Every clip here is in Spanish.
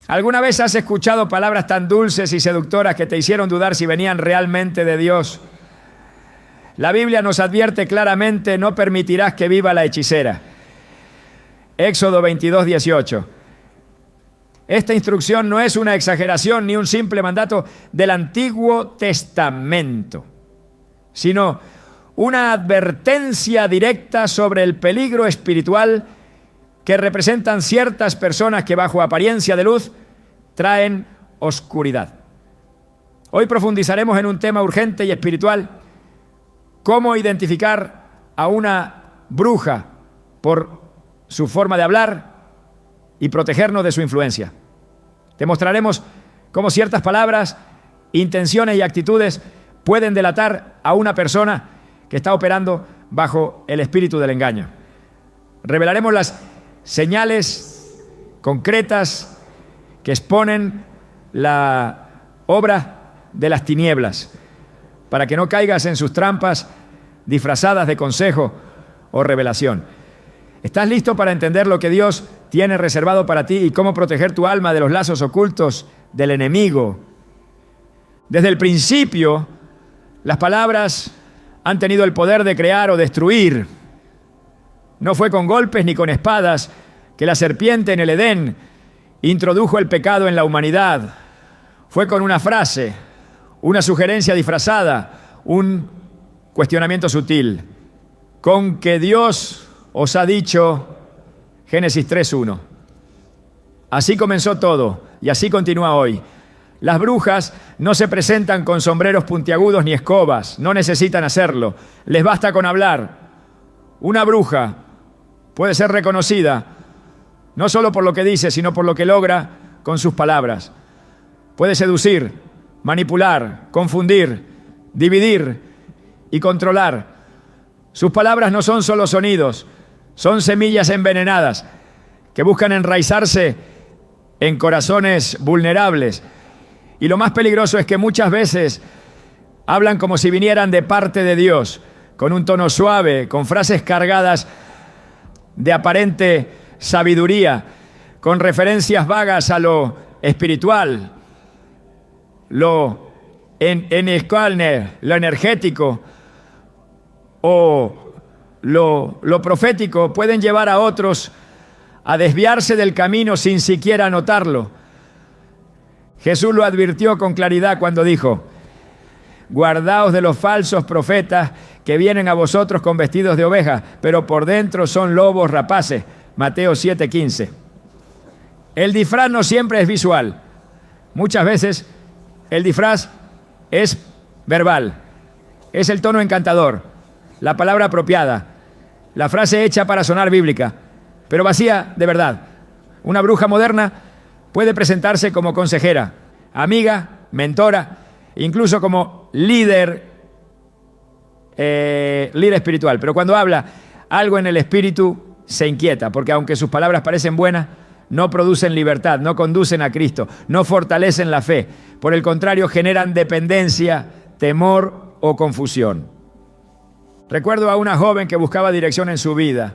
¿Alguna vez has escuchado palabras tan dulces y seductoras que te hicieron dudar si venían realmente de Dios? La Biblia nos advierte claramente: no permitirás que viva la hechicera. Éxodo 22, 18. Esta instrucción no es una exageración ni un simple mandato del Antiguo Testamento, sino una advertencia directa sobre el peligro espiritual que representan ciertas personas que bajo apariencia de luz traen oscuridad. Hoy profundizaremos en un tema urgente y espiritual: cómo identificar a una bruja por su forma de hablar y protegernos de su influencia. Te mostraremos cómo ciertas palabras, intenciones y actitudes pueden delatar a una persona que está operando bajo el espíritu del engaño. Revelaremos las señales concretas que exponen la obra de las tinieblas, para que no caigas en sus trampas disfrazadas de consejo o revelación. ¿Estás listo para entender lo que Dios tiene reservado para ti y cómo proteger tu alma de los lazos ocultos del enemigo? Desde el principio, las palabras han tenido el poder de crear o destruir. No fue con golpes ni con espadas que la serpiente en el Edén introdujo el pecado en la humanidad. Fue con una frase, una sugerencia disfrazada, un cuestionamiento sutil. Con que Dios os ha dicho, Génesis 3:1. Así comenzó todo y así continúa hoy. Las brujas no se presentan con sombreros puntiagudos ni escobas, no necesitan hacerlo, les basta con hablar. Una bruja puede ser reconocida no solo por lo que dice, sino por lo que logra con sus palabras. Puede seducir, manipular, confundir, dividir y controlar. Sus palabras no son solo sonidos, son semillas envenenadas que buscan enraizarse en corazones vulnerables. Y lo más peligroso es que muchas veces hablan como si vinieran de parte de Dios, con un tono suave, con frases cargadas de aparente sabiduría, con referencias vagas a lo espiritual, lo energético o lo profético. Pueden llevar a otros a desviarse del camino sin siquiera notarlo. Jesús lo advirtió con claridad cuando dijo: guardaos de los falsos profetas que vienen a vosotros con vestidos de oveja, pero por dentro son lobos rapaces. Mateo 7:15. El disfraz no siempre es visual. Muchas veces el disfraz es verbal. Es el tono encantador, la palabra apropiada, la frase hecha para sonar bíblica, pero vacía de verdad. Una bruja moderna puede presentarse como consejera, amiga, mentora, incluso como líder espiritual. Pero cuando habla algo en el espíritu, se inquieta, porque aunque sus palabras parecen buenas, no producen libertad, no conducen a Cristo, no fortalecen la fe. Por el contrario, generan dependencia, temor o confusión. Recuerdo a una joven que buscaba dirección en su vida.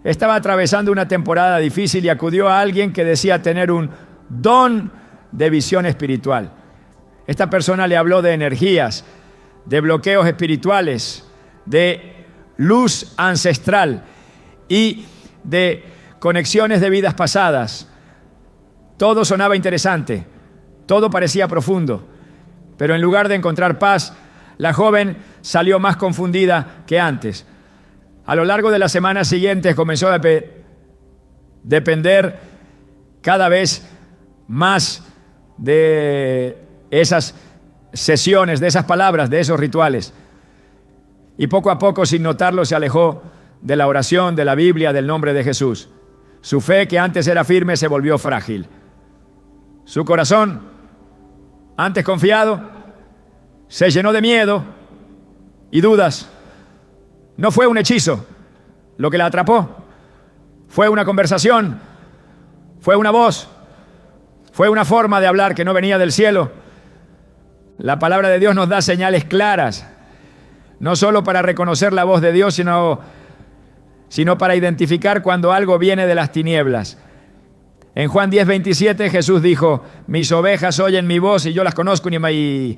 Estaba atravesando una temporada difícil y acudió a alguien que decía tener un don de visión espiritual. Esta persona le habló de energías, de bloqueos espirituales, de luz ancestral y de conexiones de vidas pasadas. Todo sonaba interesante, todo parecía profundo, pero en lugar de encontrar paz, la joven salió más confundida que antes. A lo largo de las semanas siguientes comenzó a depender cada vez más de esas sesiones, de esas palabras, de esos rituales. Y poco a poco, sin notarlo, se alejó de la oración, de la Biblia, del nombre de Jesús. Su fe, que antes era firme, se volvió frágil. Su corazón, antes confiado, se llenó de miedo y dudas. No fue un hechizo lo que la atrapó, fue una conversación, fue una voz, fue una forma de hablar que no venía del cielo. La palabra de Dios nos da señales claras, no solo para reconocer la voz de Dios, sino para identificar cuando algo viene de las tinieblas. En Juan 10:27 Jesús dijo: mis ovejas oyen mi voz y yo las conozco y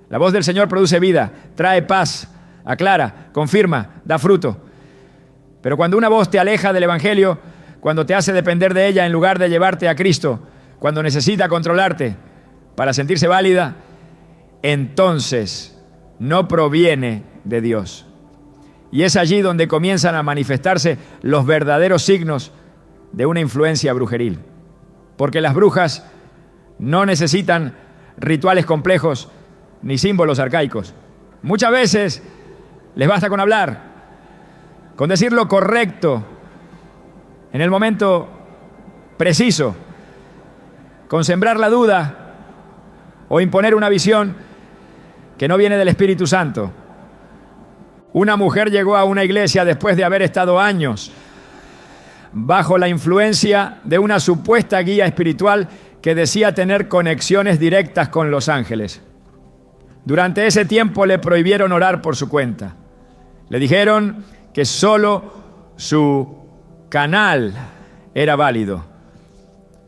la voz del Señor produce vida, trae paz, aclara, confirma, da fruto. Pero cuando una voz te aleja del Evangelio, cuando te hace depender de ella en lugar de llevarte a Cristo, cuando necesita controlarte para sentirse válida, entonces no proviene de Dios. Y es allí donde comienzan a manifestarse los verdaderos signos de una influencia brujeril. Porque las brujas no necesitan rituales complejos ni símbolos arcaicos. Muchas veces les basta con hablar, con decir lo correcto en el momento preciso, con sembrar la duda o imponer una visión que no viene del Espíritu Santo. Una mujer llegó a una iglesia después de haber estado años bajo la influencia de una supuesta guía espiritual que decía tener conexiones directas con los ángeles. Durante ese tiempo le prohibieron orar por su cuenta. Le dijeron que solo su canal era válido.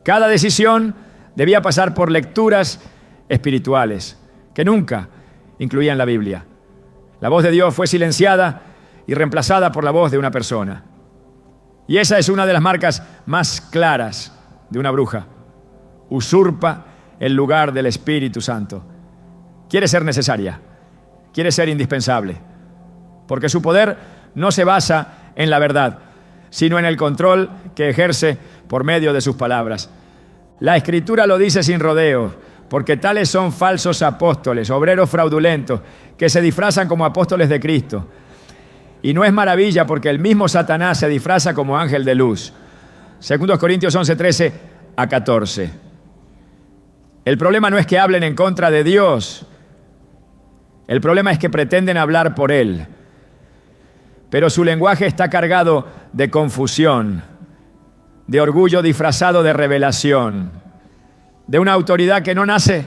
Cada decisión debía pasar por lecturas espirituales, que nunca incluían la Biblia. La voz de Dios fue silenciada y reemplazada por la voz de una persona. Y esa es una de las marcas más claras de una bruja. Usurpa el lugar del Espíritu Santo. Quiere ser necesaria, quiere ser indispensable, porque su poder no se basa en la verdad, sino en el control que ejerce por medio de sus palabras. La Escritura lo dice sin rodeos, porque tales son falsos apóstoles, obreros fraudulentos, que se disfrazan como apóstoles de Cristo. Y no es maravilla, porque el mismo Satanás se disfraza como ángel de luz. 2 Corintios 11:13-14. El problema no es que hablen en contra de Dios. El problema es que pretenden hablar por Él. Pero su lenguaje está cargado de confusión, de orgullo disfrazado de revelación, de una autoridad que no nace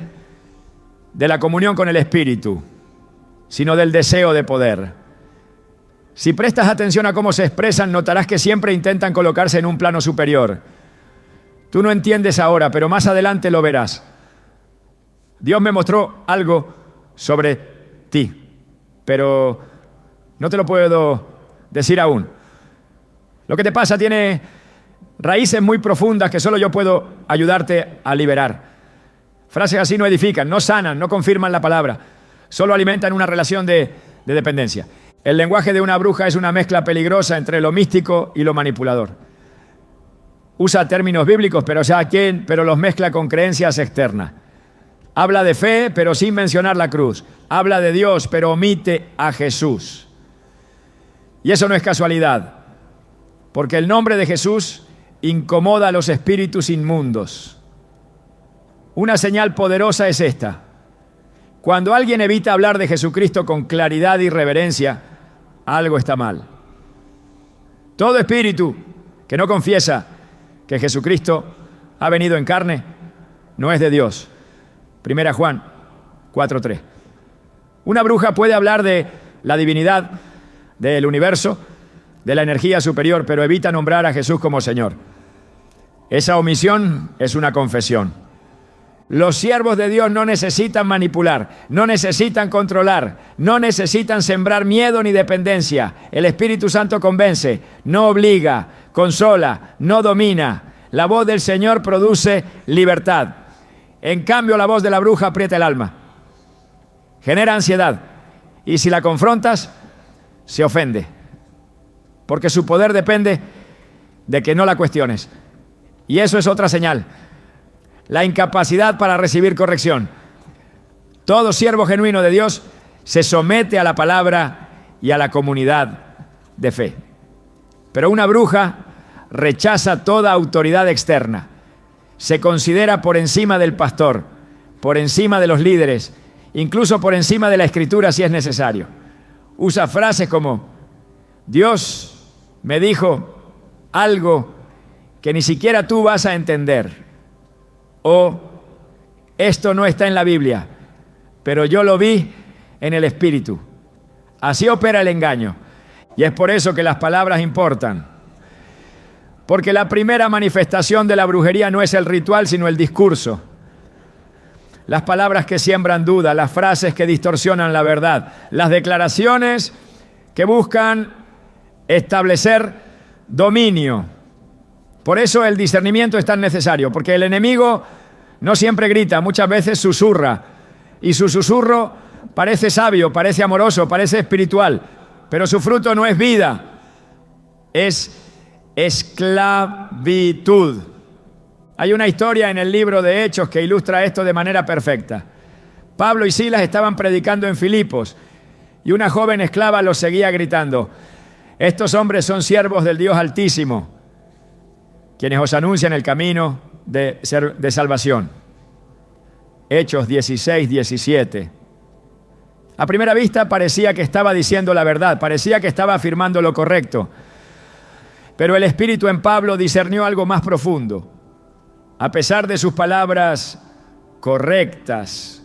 de la comunión con el Espíritu, sino del deseo de poder. Si prestas atención a cómo se expresan, notarás que siempre intentan colocarse en un plano superior. Tú no entiendes ahora, pero más adelante lo verás. Dios me mostró algo sobre ti, pero no te lo puedo decir aún. Lo que te pasa tiene raíces muy profundas que solo yo puedo ayudarte a liberar. Frases así no edifican, no sanan, no confirman la palabra, solo alimentan una relación de dependencia. El lenguaje de una bruja es una mezcla peligrosa entre lo místico y lo manipulador. Usa términos bíblicos, pero los mezcla con creencias externas. Habla de fe, pero sin mencionar la cruz. Habla de Dios, pero omite a Jesús. Y eso no es casualidad, porque el nombre de Jesús incomoda a los espíritus inmundos. Una señal poderosa es esta. Cuando alguien evita hablar de Jesucristo con claridad y reverencia, algo está mal. Todo espíritu que no confiesa que Jesucristo ha venido en carne no es de Dios. 1 Juan 4:3. Una bruja puede hablar de la divinidad del universo, de la energía superior, pero evita nombrar a Jesús como Señor. Esa omisión es una confesión. Los siervos de Dios no necesitan manipular, no necesitan controlar, no necesitan sembrar miedo ni dependencia. El Espíritu Santo convence, no obliga, consola, no domina. La voz del Señor produce libertad. En cambio, la voz de la bruja aprieta el alma, genera ansiedad, y si la confrontas, se ofende, porque su poder depende de que no la cuestiones. Y eso es otra señal: la incapacidad para recibir corrección. Todo siervo genuino de Dios se somete a la palabra y a la comunidad de fe. Pero una bruja rechaza toda autoridad externa. Se considera por encima del pastor, por encima de los líderes, incluso por encima de la Escritura si es necesario. Usa frases como: Dios me dijo algo que ni siquiera tú vas a entender. O esto no está en la Biblia, pero yo lo vi en el Espíritu. Así opera el engaño. Y es por eso que las palabras importan. Porque la primera manifestación de la brujería no es el ritual, sino el discurso. Las palabras que siembran duda, las frases que distorsionan la verdad, las declaraciones que buscan establecer dominio. Por eso el discernimiento es tan necesario, porque el enemigo no siempre grita, muchas veces susurra. Y su susurro parece sabio, parece amoroso, parece espiritual, pero su fruto no es vida, es esclavitud. Hay una historia en el libro de Hechos que ilustra esto de manera perfecta. Pablo y Silas estaban predicando en Filipos y una joven esclava los seguía gritando: estos hombres son siervos del Dios Altísimo, quienes os anuncian el camino de salvación. Hechos 16, 17. A primera vista parecía que estaba diciendo la verdad, parecía que estaba afirmando lo correcto. Pero el Espíritu en Pablo discernió algo más profundo. A pesar de sus palabras correctas,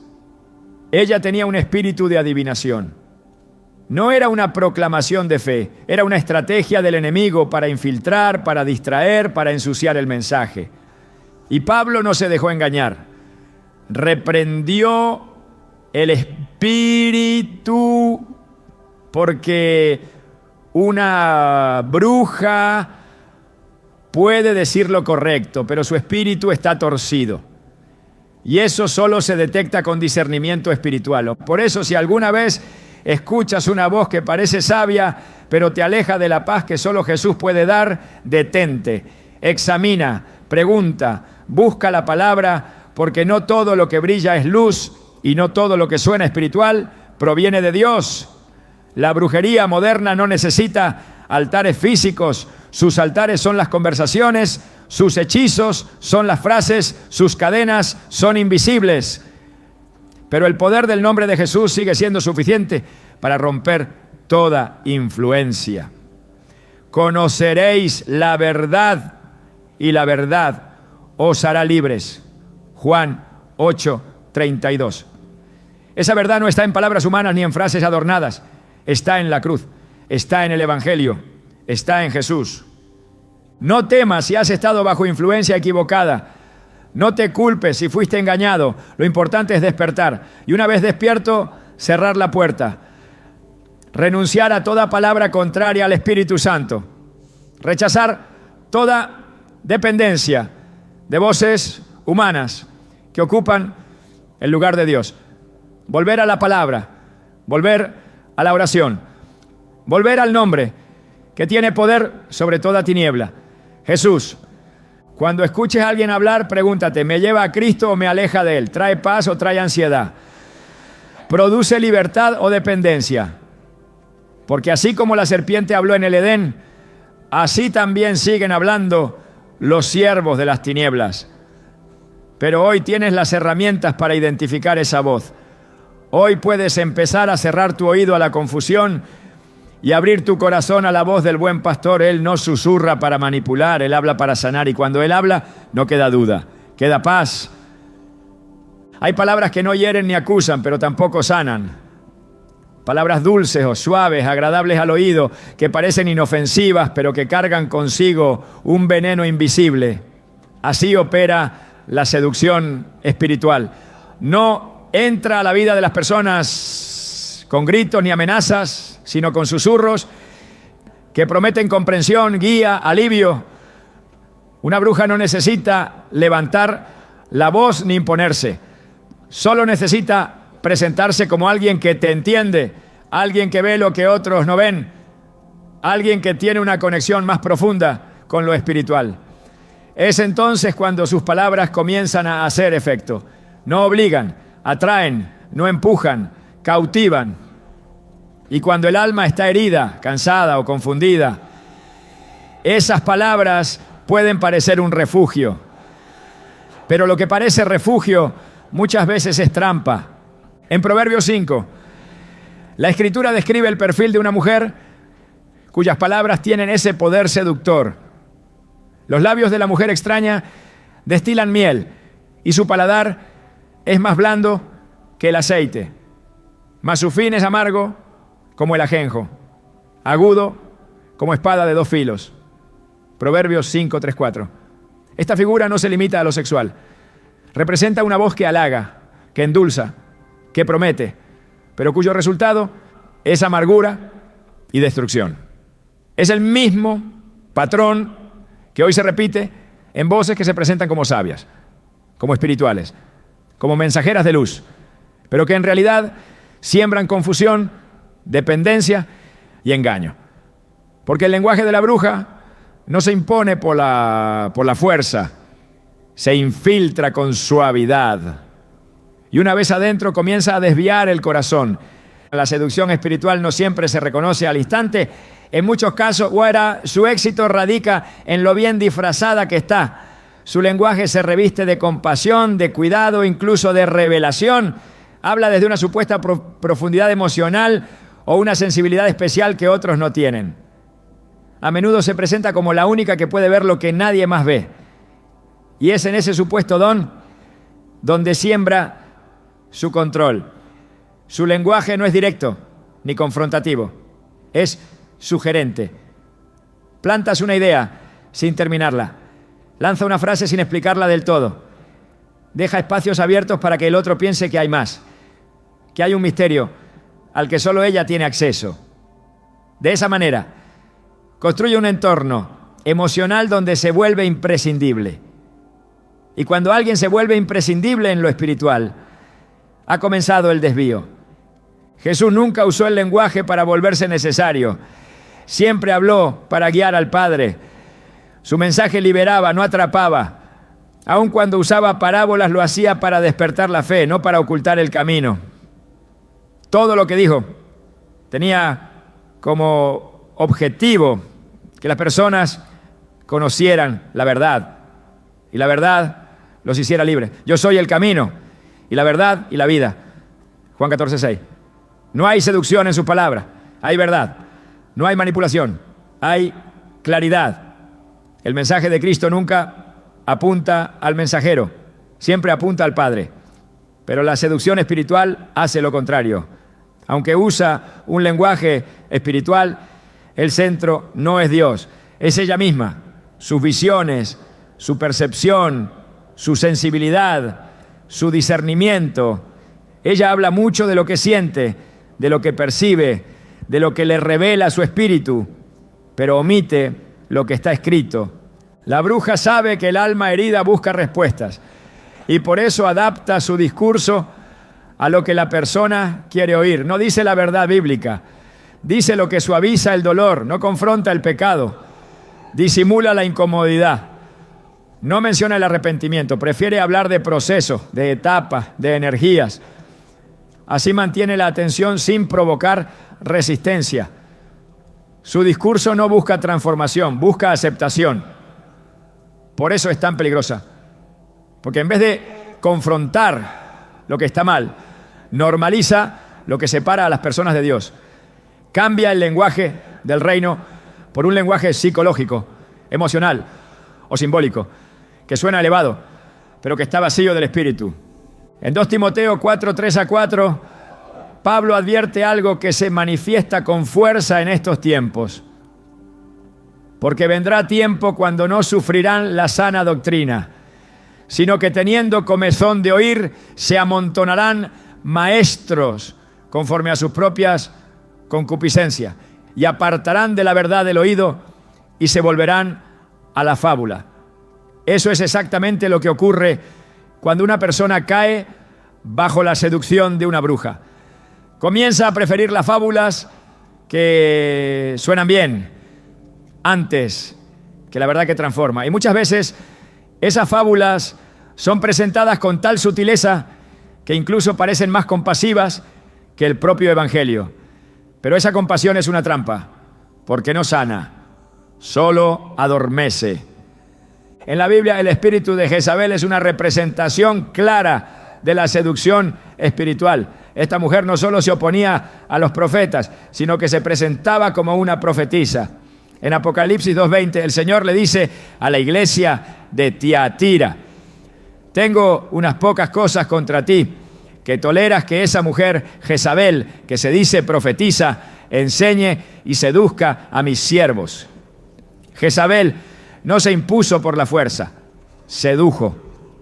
ella tenía un espíritu de adivinación. No era una proclamación de fe, era una estrategia del enemigo para infiltrar, para distraer, para ensuciar el mensaje. Y Pablo no se dejó engañar. Reprendió el espíritu porque una bruja puede decir lo correcto, pero su espíritu está torcido. Y eso solo se detecta con discernimiento espiritual. Por eso, si alguna vez escuchas una voz que parece sabia, pero te aleja de la paz que solo Jesús puede dar, detente, examina, pregunta, busca la palabra, porque no todo lo que brilla es luz y no todo lo que suena espiritual proviene de Dios. La brujería moderna no necesita altares físicos, sus altares son las conversaciones, sus hechizos son las frases, sus cadenas son invisibles. Pero el poder del nombre de Jesús sigue siendo suficiente para romper toda influencia. Conoceréis la verdad y la verdad os hará libres. Juan 8:32. Esa verdad no está en palabras humanas ni en frases adornadas. Está en la cruz, está en el Evangelio, está en Jesús. No temas si has estado bajo influencia equivocada. No te culpes si fuiste engañado. Lo importante es despertar. Y una vez despierto, cerrar la puerta. Renunciar a toda palabra contraria al Espíritu Santo. Rechazar toda dependencia de voces humanas que ocupan el lugar de Dios. Volver a la palabra. Volver a la oración. Volver al nombre que tiene poder sobre toda tiniebla. Jesús. Cuando escuches a alguien hablar, pregúntate: ¿me lleva a Cristo o me aleja de Él? ¿Trae paz o trae ansiedad? ¿Produce libertad o dependencia? Porque así como la serpiente habló en el Edén, así también siguen hablando los siervos de las tinieblas. Pero hoy tienes las herramientas para identificar esa voz. Hoy puedes empezar a cerrar tu oído a la confusión y abrir tu corazón a la voz del buen pastor. Él no susurra para manipular, Él habla para sanar. Y cuando Él habla, no queda duda, queda paz. Hay palabras que no hieren ni acusan, pero tampoco sanan. Palabras dulces o suaves, agradables al oído, que parecen inofensivas, pero que cargan consigo un veneno invisible. Así opera la seducción espiritual. No entra a la vida de las personas con gritos ni amenazas, sino con susurros que prometen comprensión, guía, alivio. Una bruja no necesita levantar la voz ni imponerse. Solo necesita presentarse como alguien que te entiende, alguien que ve lo que otros no ven, alguien que tiene una conexión más profunda con lo espiritual. Es entonces cuando sus palabras comienzan a hacer efecto. No obligan, atraen, no empujan, cautivan. Y cuando el alma está herida, cansada o confundida, esas palabras pueden parecer un refugio. Pero lo que parece refugio muchas veces es trampa. En Proverbios 5, la Escritura describe el perfil de una mujer cuyas palabras tienen ese poder seductor. Los labios de la mujer extraña destilan miel y su paladar es más blando que el aceite, mas su fin es amargo como el ajenjo. agudo como espada de dos filos. Proverbios 5, 3, 4. Esta figura no se limita a lo sexual. Representa una voz que halaga, que endulza, que promete, pero cuyo resultado es amargura y destrucción. Es el mismo patrón que hoy se repite en voces que se presentan como sabias, como espirituales, como mensajeras de luz, pero que en realidad siembran confusión, dependencia y engaño. Porque el lenguaje de la bruja no se impone por la fuerza, se infiltra con suavidad. Y una vez adentro comienza a desviar el corazón. La seducción espiritual no siempre se reconoce al instante. En muchos casos, su éxito radica en lo bien disfrazada que está. Su lenguaje se reviste de compasión, de cuidado, incluso de revelación. Habla desde una supuesta profundidad emocional o una sensibilidad especial que otros no tienen. A menudo se presenta como la única que puede ver lo que nadie más ve. Y es en ese supuesto don donde siembra su control. Su lenguaje no es directo ni confrontativo, es sugerente. Plantas una idea sin terminarla. Lanza una frase sin explicarla del todo. Deja espacios abiertos para que el otro piense que hay más, que hay un misterio al que solo ella tiene acceso. De esa manera, construye un entorno emocional donde se vuelve imprescindible. Y cuando alguien se vuelve imprescindible en lo espiritual, ha comenzado el desvío. Jesús nunca usó el lenguaje para volverse necesario. Siempre habló para guiar al Padre. Su mensaje liberaba, no atrapaba. Aun cuando usaba parábolas, lo hacía para despertar la fe, no para ocultar el camino. Todo lo que dijo tenía como objetivo que las personas conocieran la verdad. Y la verdad los hiciera libres. Yo soy el camino, y la verdad y la vida. Juan 14, 6. No hay seducción en sus palabras, hay verdad. No hay manipulación, hay claridad. El mensaje de Cristo nunca apunta al mensajero, siempre apunta al Padre. Pero la seducción espiritual hace lo contrario. Aunque usa un lenguaje espiritual, el centro no es Dios, es ella misma, sus visiones, su percepción, su sensibilidad, su discernimiento. Ella habla mucho de lo que siente, de lo que percibe, de lo que le revela su espíritu, pero omite lo que está escrito. La bruja sabe que el alma herida busca respuestas y por eso adapta su discurso a lo que la persona quiere oír. No dice la verdad bíblica, dice lo que suaviza el dolor, no confronta el pecado, disimula la incomodidad. No menciona el arrepentimiento, prefiere hablar de procesos, de etapas, de energías. Así mantiene la atención sin provocar resistencia. Su discurso no busca transformación, busca aceptación. Por eso es tan peligrosa. Porque en vez de confrontar lo que está mal, normaliza lo que separa a las personas de Dios. Cambia el lenguaje del reino por un lenguaje psicológico, emocional o simbólico, que suena elevado, pero que está vacío del Espíritu. En 2 Timoteo 4, 3-4, Pablo advierte algo que se manifiesta con fuerza en estos tiempos. Porque vendrá tiempo cuando no sufrirán la sana doctrina, sino que teniendo comezón de oír, se amontonarán maestros conforme a sus propias concupiscencias, y apartarán de la verdad el oído y se volverán a la fábula. Eso es exactamente lo que ocurre cuando una persona cae bajo la seducción de una bruja. Comienza a preferir las fábulas que suenan bien antes que la verdad que transforma. Y muchas veces esas fábulas son presentadas con tal sutileza que incluso parecen más compasivas que el propio Evangelio. Pero esa compasión es una trampa, porque no sana, solo adormece. En la Biblia, el espíritu de Jezabel es una representación clara de la seducción espiritual. Esta mujer no solo se oponía a los profetas, sino que se presentaba como una profetisa. En Apocalipsis 2:20, el Señor le dice a la iglesia de Tiatira: tengo unas pocas cosas contra ti, que toleras que esa mujer Jezabel, que se dice profetiza, enseñe y seduzca a mis siervos. Jezabel no se impuso por la fuerza, sedujo,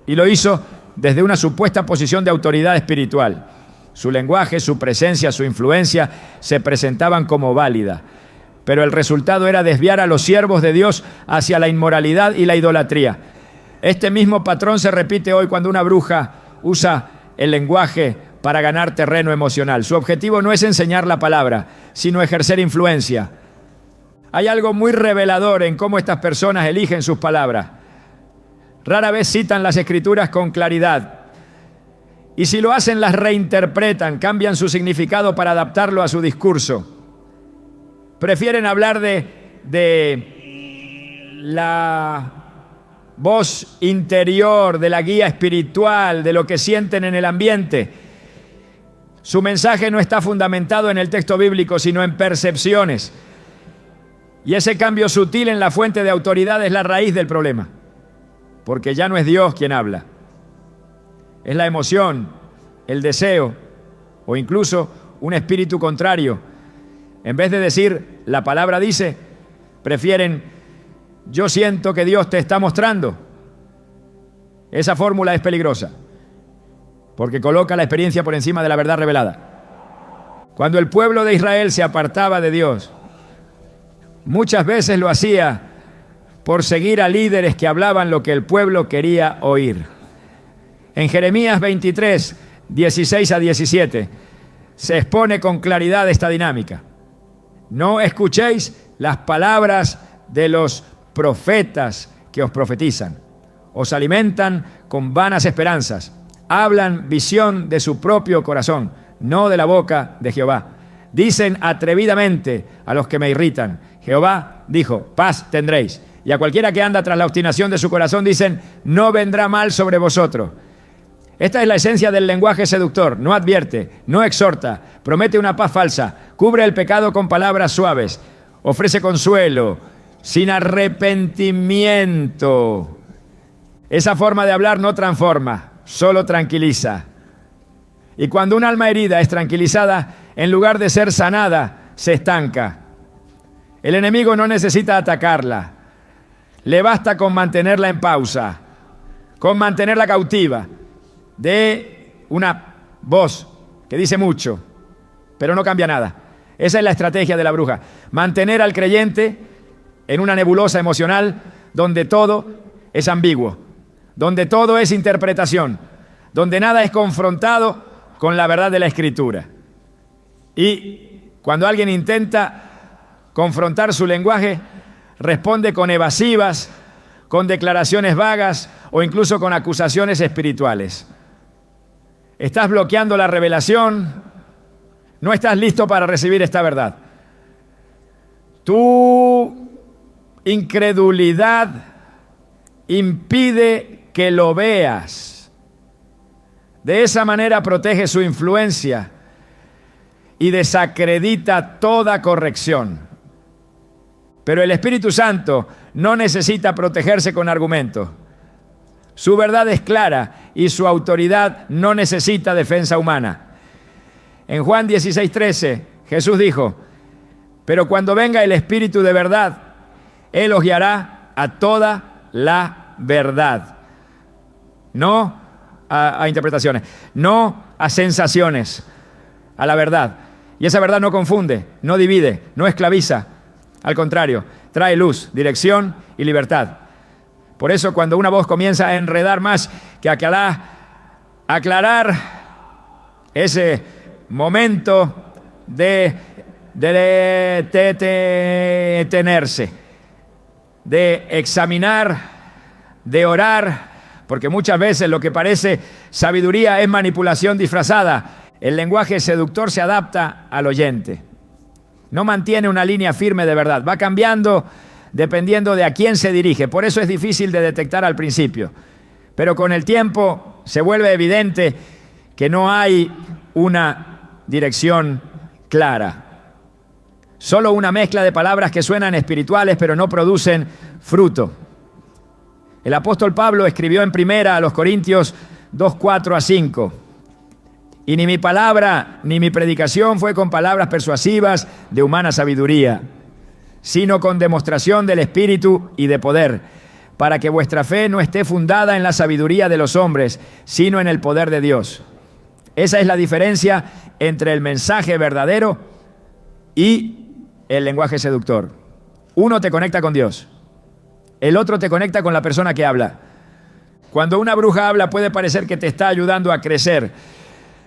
y lo hizo desde una supuesta posición de autoridad espiritual. Su lenguaje, su presencia, su influencia se presentaban como válida, pero el resultado era desviar a los siervos de Dios hacia la inmoralidad y la idolatría. Este mismo patrón se repite hoy cuando una bruja usa el lenguaje para ganar terreno emocional. Su objetivo no es enseñar la palabra, sino ejercer influencia. Hay algo muy revelador en cómo estas personas eligen sus palabras. Rara vez citan las Escrituras con claridad. Y si lo hacen, las reinterpretan, cambian su significado para adaptarlo a su discurso. Prefieren hablar de la voz interior, de la guía espiritual, de lo que sienten en el ambiente. Su mensaje no está fundamentado en el texto bíblico, sino en percepciones. Y ese cambio sutil en la fuente de autoridad es la raíz del problema. Porque ya no es Dios quien habla. Es la emoción, el deseo o incluso un espíritu contrario. En vez de decir, la palabra dice, prefieren, yo siento que Dios te está mostrando. Esa fórmula es peligrosa, porque coloca la experiencia por encima de la verdad revelada. Cuando el pueblo de Israel se apartaba de Dios, muchas veces lo hacía por seguir a líderes que hablaban lo que el pueblo quería oír. En Jeremías 23, 16 a 17, se expone con claridad esta dinámica. No escuchéis las palabras de los profetas que os profetizan. Os alimentan con vanas esperanzas. Hablan visión de su propio corazón, no de la boca de Jehová. Dicen atrevidamente a los que me irritan. Jehová dijo, paz tendréis. Y a cualquiera que anda tras la obstinación de su corazón dicen, no vendrá mal sobre vosotros. Esta es la esencia del lenguaje seductor. No advierte, no exhorta, promete una paz falsa, cubre el pecado con palabras suaves, ofrece consuelo, sin arrepentimiento. Esa forma de hablar no transforma, solo tranquiliza. Y cuando un alma herida es tranquilizada, en lugar de ser sanada, se estanca. El enemigo no necesita atacarla. Le basta con mantenerla en pausa, con mantenerla cautiva de una voz que dice mucho, pero no cambia nada. Esa es la estrategia de la bruja. Mantener al creyente en una nebulosa emocional donde todo es ambiguo, donde todo es interpretación, donde nada es confrontado con la verdad de la Escritura. Y cuando alguien intenta confrontar su lenguaje, responde con evasivas, con declaraciones vagas o incluso con acusaciones espirituales. Estás bloqueando la revelación, no estás listo para recibir esta verdad. Tu incredulidad impide que lo veas. De esa manera protege su influencia y desacredita toda corrección. Pero el Espíritu Santo no necesita protegerse con argumentos. Su verdad es clara y su autoridad no necesita defensa humana. En Juan 16:13, Jesús dijo, pero cuando venga el Espíritu de verdad, Él os guiará a toda la verdad. No a interpretaciones, no a sensaciones, a la verdad. Y esa verdad no confunde, no divide, no esclaviza. Al contrario, trae luz, dirección y libertad. Por eso cuando una voz comienza a enredar más que aclarar ese momento de detenerse, de examinar, de orar, porque muchas veces lo que parece sabiduría es manipulación disfrazada. El lenguaje seductor se adapta al oyente. No mantiene una línea firme de verdad. Va cambiando dependiendo de a quién se dirige. Por eso es difícil de detectar al principio. Pero con el tiempo se vuelve evidente que no hay una dirección clara. Solo una mezcla de palabras que suenan espirituales pero no producen fruto. El apóstol Pablo escribió en primera a los Corintios 2:4-5. Y ni mi palabra ni mi predicación fue con palabras persuasivas de humana sabiduría, sino con demostración del Espíritu y de poder, para que vuestra fe no esté fundada en la sabiduría de los hombres, sino en el poder de Dios. Esa es la diferencia entre el mensaje verdadero y el lenguaje seductor. Uno te conecta con Dios, el otro te conecta con la persona que habla. Cuando una bruja habla puede parecer que te está ayudando a crecer,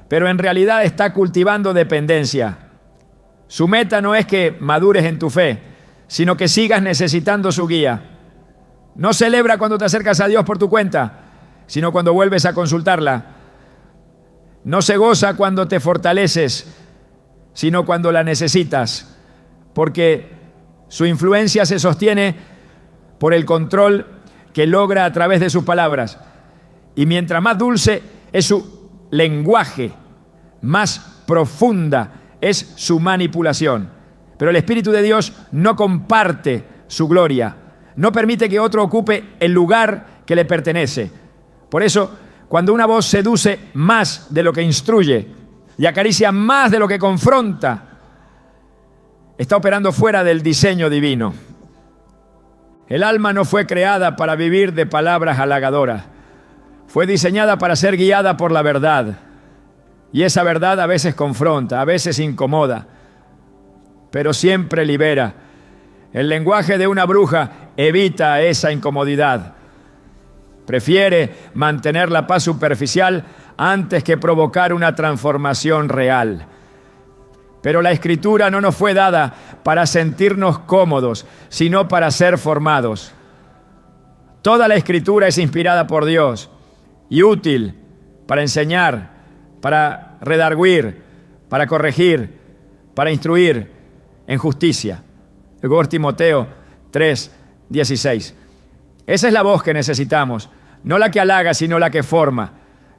pero en realidad está cultivando dependencia. Su meta no es que madures en tu fe, sino que sigas necesitando su guía. No celebra cuando te acercas a Dios por tu cuenta, sino cuando vuelves a consultarla. No se goza cuando te fortaleces, sino cuando la necesitas, porque su influencia se sostiene por el control que logra a través de sus palabras. Y mientras más dulce es su lenguaje, más profunda es su manipulación. Pero el Espíritu de Dios no comparte su gloria, no permite que otro ocupe el lugar que le pertenece. Por eso, cuando una voz seduce más de lo que instruye y acaricia más de lo que confronta, está operando fuera del diseño divino. El alma no fue creada para vivir de palabras halagadoras. Fue diseñada para ser guiada por la verdad. Y esa verdad a veces confronta, a veces incomoda, pero siempre libera. El lenguaje de una bruja evita esa incomodidad. Prefiere mantener la paz superficial antes que provocar una transformación real. Pero la Escritura no nos fue dada para sentirnos cómodos, sino para ser formados. Toda la Escritura es inspirada por Dios y útil para enseñar, para redarguir, para corregir, para instruir en justicia. 2 Timoteo 3:16. Esa es la voz que necesitamos, no la que halaga, sino la que forma,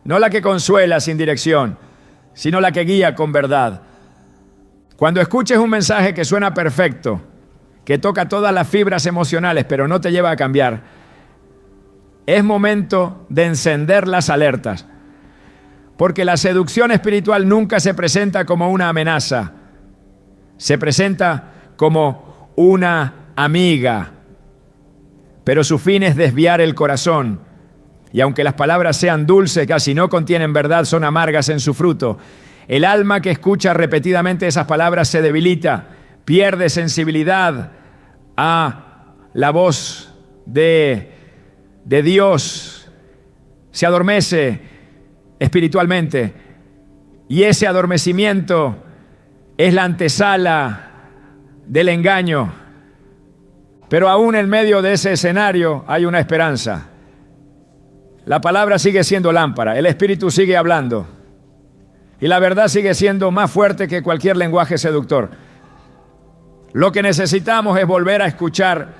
no la que consuela sin dirección, sino la que guía con verdad. Cuando escuches un mensaje que suena perfecto, que toca todas las fibras emocionales, pero no te lleva a cambiar, es momento de encender las alertas, porque la seducción espiritual nunca se presenta como una amenaza, se presenta como una amiga, pero su fin es desviar el corazón. Y aunque las palabras sean dulces, casi no contienen verdad, son amargas en su fruto. El alma que escucha repetidamente esas palabras se debilita, pierde sensibilidad a la voz de Dios, se adormece espiritualmente. Y ese adormecimiento es la antesala del engaño. Pero aún en medio de ese escenario hay una esperanza. La palabra sigue siendo lámpara, el Espíritu sigue hablando y la verdad sigue siendo más fuerte que cualquier lenguaje seductor. Lo que necesitamos es volver a escuchar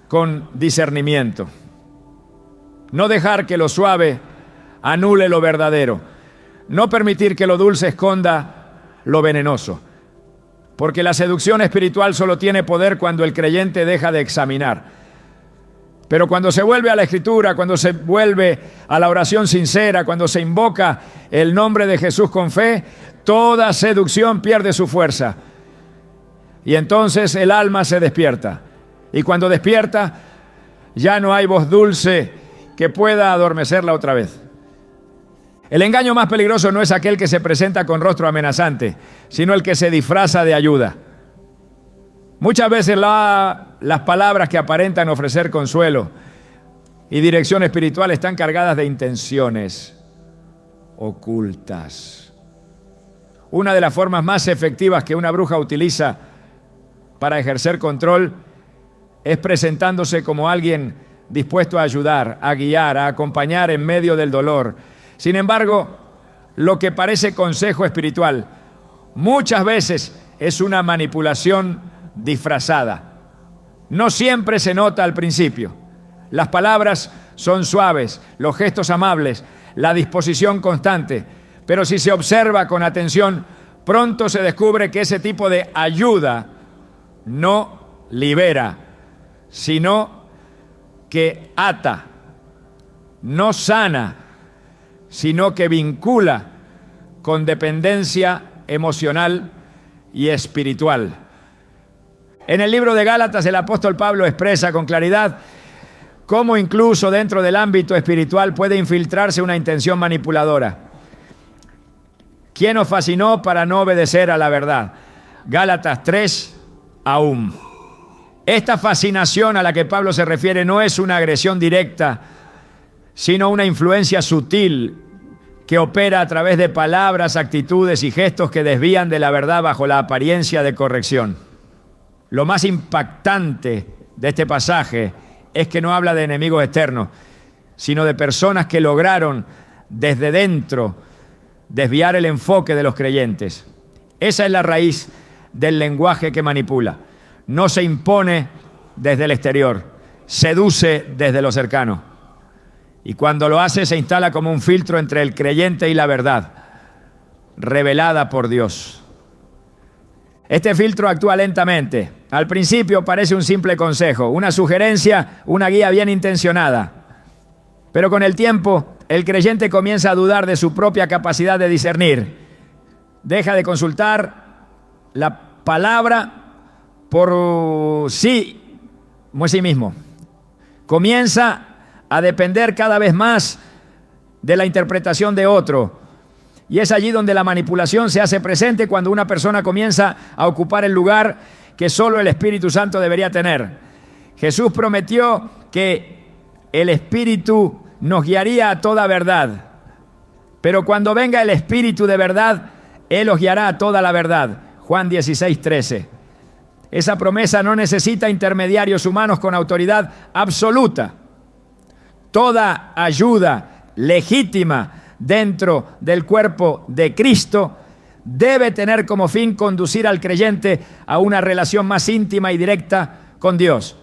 con discernimiento. No dejar que lo suave anule lo verdadero. No permitir que lo dulce esconda lo venenoso. Porque la seducción espiritual solo tiene poder cuando el creyente deja de examinar. Pero cuando se vuelve a la Escritura, cuando se vuelve a la oración sincera, cuando se invoca el nombre de Jesús con fe, toda seducción pierde su fuerza. Y entonces el alma se despierta. Y cuando despierta, ya no hay voz dulce que pueda adormecerla otra vez. El engaño más peligroso no es aquel que se presenta con rostro amenazante, sino el que se disfraza de ayuda. Muchas veces las palabras que aparentan ofrecer consuelo y dirección espiritual están cargadas de intenciones ocultas. Una de las formas más efectivas que una bruja utiliza para ejercer control es presentándose como alguien dispuesto a ayudar, a guiar, a acompañar en medio del dolor. Sin embargo, lo que parece consejo espiritual muchas veces es una manipulación disfrazada. No siempre se nota al principio. Las palabras son suaves, los gestos amables, la disposición constante, pero si se observa con atención, pronto se descubre que ese tipo de ayuda no libera, sino que ata, no sana, sino que vincula con dependencia emocional y espiritual. En el libro de Gálatas, el apóstol Pablo expresa con claridad cómo incluso dentro del ámbito espiritual puede infiltrarse una intención manipuladora. ¿Quién os fascinó para no obedecer a la verdad? Gálatas 3, aún. Esta fascinación a la que Pablo se refiere no es una agresión directa, sino una influencia sutil que opera a través de palabras, actitudes y gestos que desvían de la verdad bajo la apariencia de corrección. Lo más impactante de este pasaje es que no habla de enemigos externos, sino de personas que lograron desde dentro desviar el enfoque de los creyentes. Esa es la raíz del lenguaje que manipula. No se impone desde el exterior, seduce desde lo cercano. Y cuando lo hace se instala como un filtro entre el creyente y la verdad, revelada por Dios. Este filtro actúa lentamente. Al principio parece un simple consejo, una sugerencia, una guía bien intencionada. Pero con el tiempo, el creyente comienza a dudar de su propia capacidad de discernir. Deja de consultar la palabra por sí mismo. Comienza a depender cada vez más de la interpretación de otro. Y es allí donde la manipulación se hace presente, cuando una persona comienza a ocupar el lugar que solo el Espíritu Santo debería tener. Jesús prometió que el Espíritu nos guiaría a toda verdad. Pero cuando venga el Espíritu de verdad, Él os guiará a toda la verdad. Juan 16, 13. Esa promesa no necesita intermediarios humanos con autoridad absoluta. Toda ayuda legítima dentro del cuerpo de Cristo debe tener como fin conducir al creyente a una relación más íntima y directa con Dios.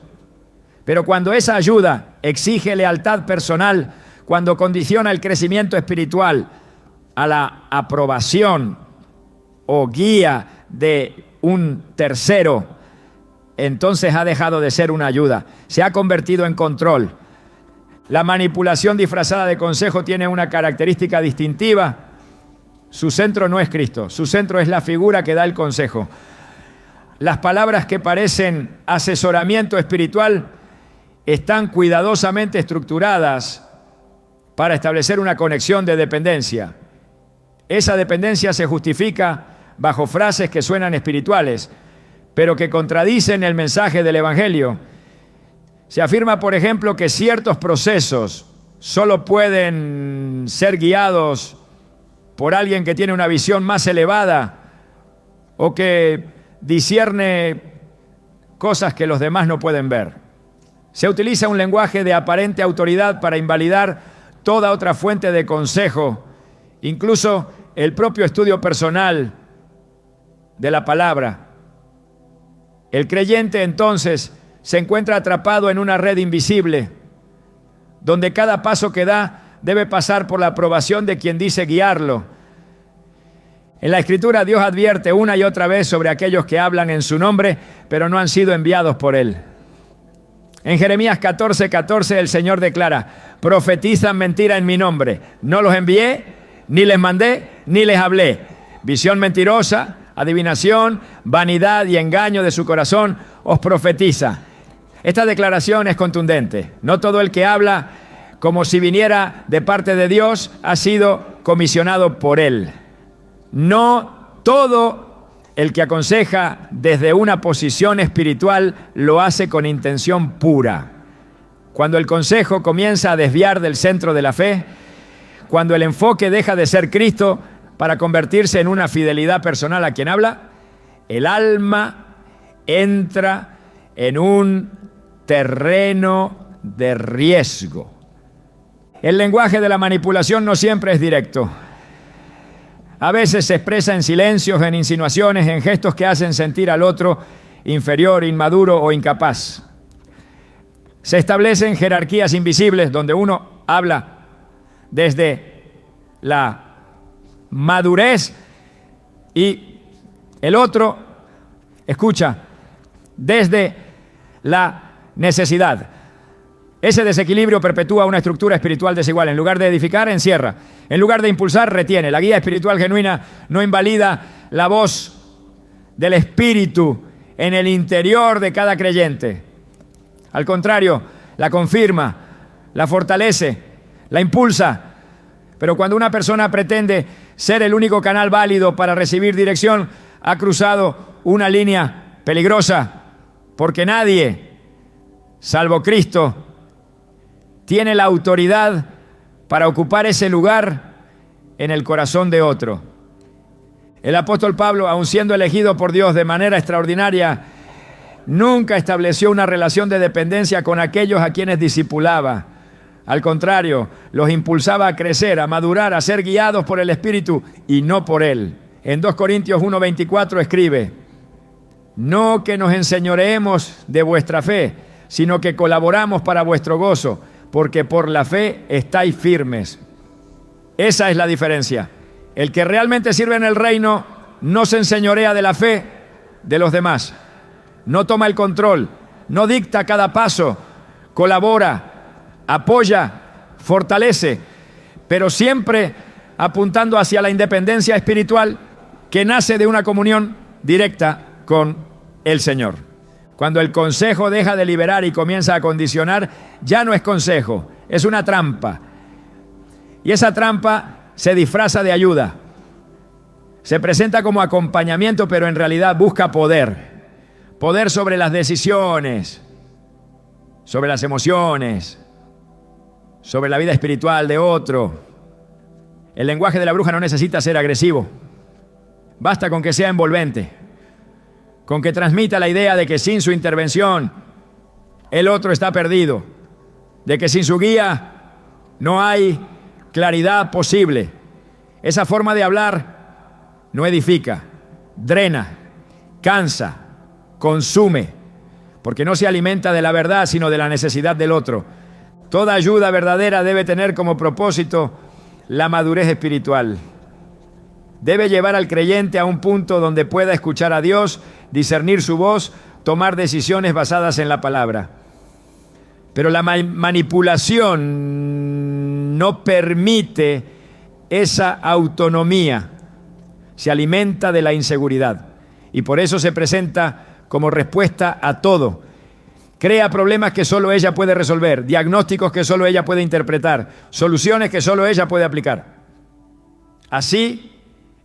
Pero cuando esa ayuda exige lealtad personal, cuando condiciona el crecimiento espiritual a la aprobación o guía de un tercero, entonces ha dejado de ser una ayuda, se ha convertido en control. La manipulación disfrazada de consejo tiene una característica distintiva. Su centro no es Cristo, su centro es la figura que da el consejo. Las palabras que parecen asesoramiento espiritual están cuidadosamente estructuradas para establecer una conexión de dependencia. Esa dependencia se justifica bajo frases que suenan espirituales, pero que contradicen el mensaje del Evangelio. Se afirma, por ejemplo, que ciertos procesos solo pueden ser guiados por alguien que tiene una visión más elevada o que discierne cosas que los demás no pueden ver. Se utiliza un lenguaje de aparente autoridad para invalidar toda otra fuente de consejo, incluso el propio estudio personal de la palabra. El creyente entonces se encuentra atrapado en una red invisible, donde cada paso que da debe pasar por la aprobación de quien dice guiarlo. En la Escritura Dios advierte una y otra vez sobre aquellos que hablan en su nombre, pero no han sido enviados por Él. En Jeremías 14:14 el Señor declara: profetizan mentira en mi nombre. No los envié, ni les mandé, ni les hablé. Visión mentirosa, adivinación, vanidad y engaño de su corazón os profetiza. Esta declaración es contundente. No todo el que habla como si viniera de parte de Dios ha sido comisionado por Él. No todo el que aconseja desde una posición espiritual lo hace con intención pura. Cuando el consejo comienza a desviar del centro de la fe, cuando el enfoque deja de ser Cristo para convertirse en una fidelidad personal a quien habla, el alma entra en un terreno de riesgo. El lenguaje de la manipulación no siempre es directo. A veces se expresa en silencios, en insinuaciones, en gestos que hacen sentir al otro inferior, inmaduro o incapaz. Se establecen jerarquías invisibles donde uno habla desde la madurez y el otro escucha desde la necesidad. Ese desequilibrio perpetúa una estructura espiritual desigual. En lugar de edificar, encierra. En lugar de impulsar, retiene. La guía espiritual genuina no invalida la voz del Espíritu en el interior de cada creyente. Al contrario, la confirma, la fortalece, la impulsa. Pero cuando una persona pretende ser el único canal válido para recibir dirección, ha cruzado una línea peligrosa, porque nadie, salvo Cristo, tiene la autoridad para ocupar ese lugar en el corazón de otro. El apóstol Pablo, aun siendo elegido por Dios de manera extraordinaria, nunca estableció una relación de dependencia con aquellos a quienes discipulaba. Al contrario, los impulsaba a crecer, a madurar, a ser guiados por el Espíritu y no por Él. En 2 Corintios 1:24 escribe: no que nos enseñoreemos de vuestra fe, sino que colaboramos para vuestro gozo, porque por la fe estáis firmes. Esa es la diferencia. El que realmente sirve en el reino no se enseñorea de la fe de los demás, no toma el control, no dicta cada paso, colabora, apoya, fortalece, pero siempre apuntando hacia la independencia espiritual que nace de una comunión directa con el Señor. Cuando el consejo deja de liberar y comienza a condicionar, ya no es consejo, es una trampa. Y esa trampa se disfraza de ayuda. Se presenta como acompañamiento, pero en realidad busca poder. Poder sobre las decisiones, sobre las emociones, sobre la vida espiritual de otro. El lenguaje de la bruja no necesita ser agresivo. Basta con que sea envolvente, con que transmita la idea de que sin su intervención el otro está perdido, de que sin su guía no hay claridad posible. Esa forma de hablar no edifica, drena, cansa, consume, porque no se alimenta de la verdad, sino de la necesidad del otro. Toda ayuda verdadera debe tener como propósito la madurez espiritual. Debe llevar al creyente a un punto donde pueda escuchar a Dios, discernir su voz, tomar decisiones basadas en la palabra. Pero la manipulación no permite esa autonomía. Se alimenta de la inseguridad y por eso se presenta como respuesta a todo. Crea problemas que solo ella puede resolver, diagnósticos que solo ella puede interpretar, soluciones que solo ella puede aplicar. Así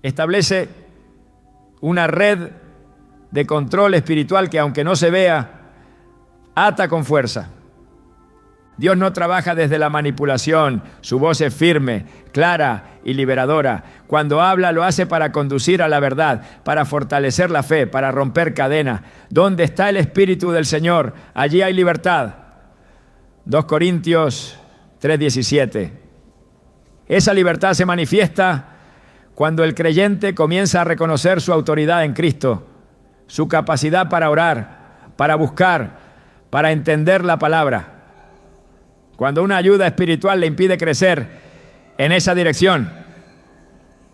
establece una red de control espiritual que, aunque no se vea, ata con fuerza. Dios no trabaja desde la manipulación, su voz es firme, clara y liberadora. Cuando habla lo hace para conducir a la verdad, para fortalecer la fe, para romper cadenas. ¿Dónde está el Espíritu del Señor? Allí hay libertad. 2 Corintios 3:17. Esa libertad se manifiesta cuando el creyente comienza a reconocer su autoridad en Cristo, su capacidad para orar, para buscar, para entender la palabra. Cuando una ayuda espiritual le impide crecer en esa dirección,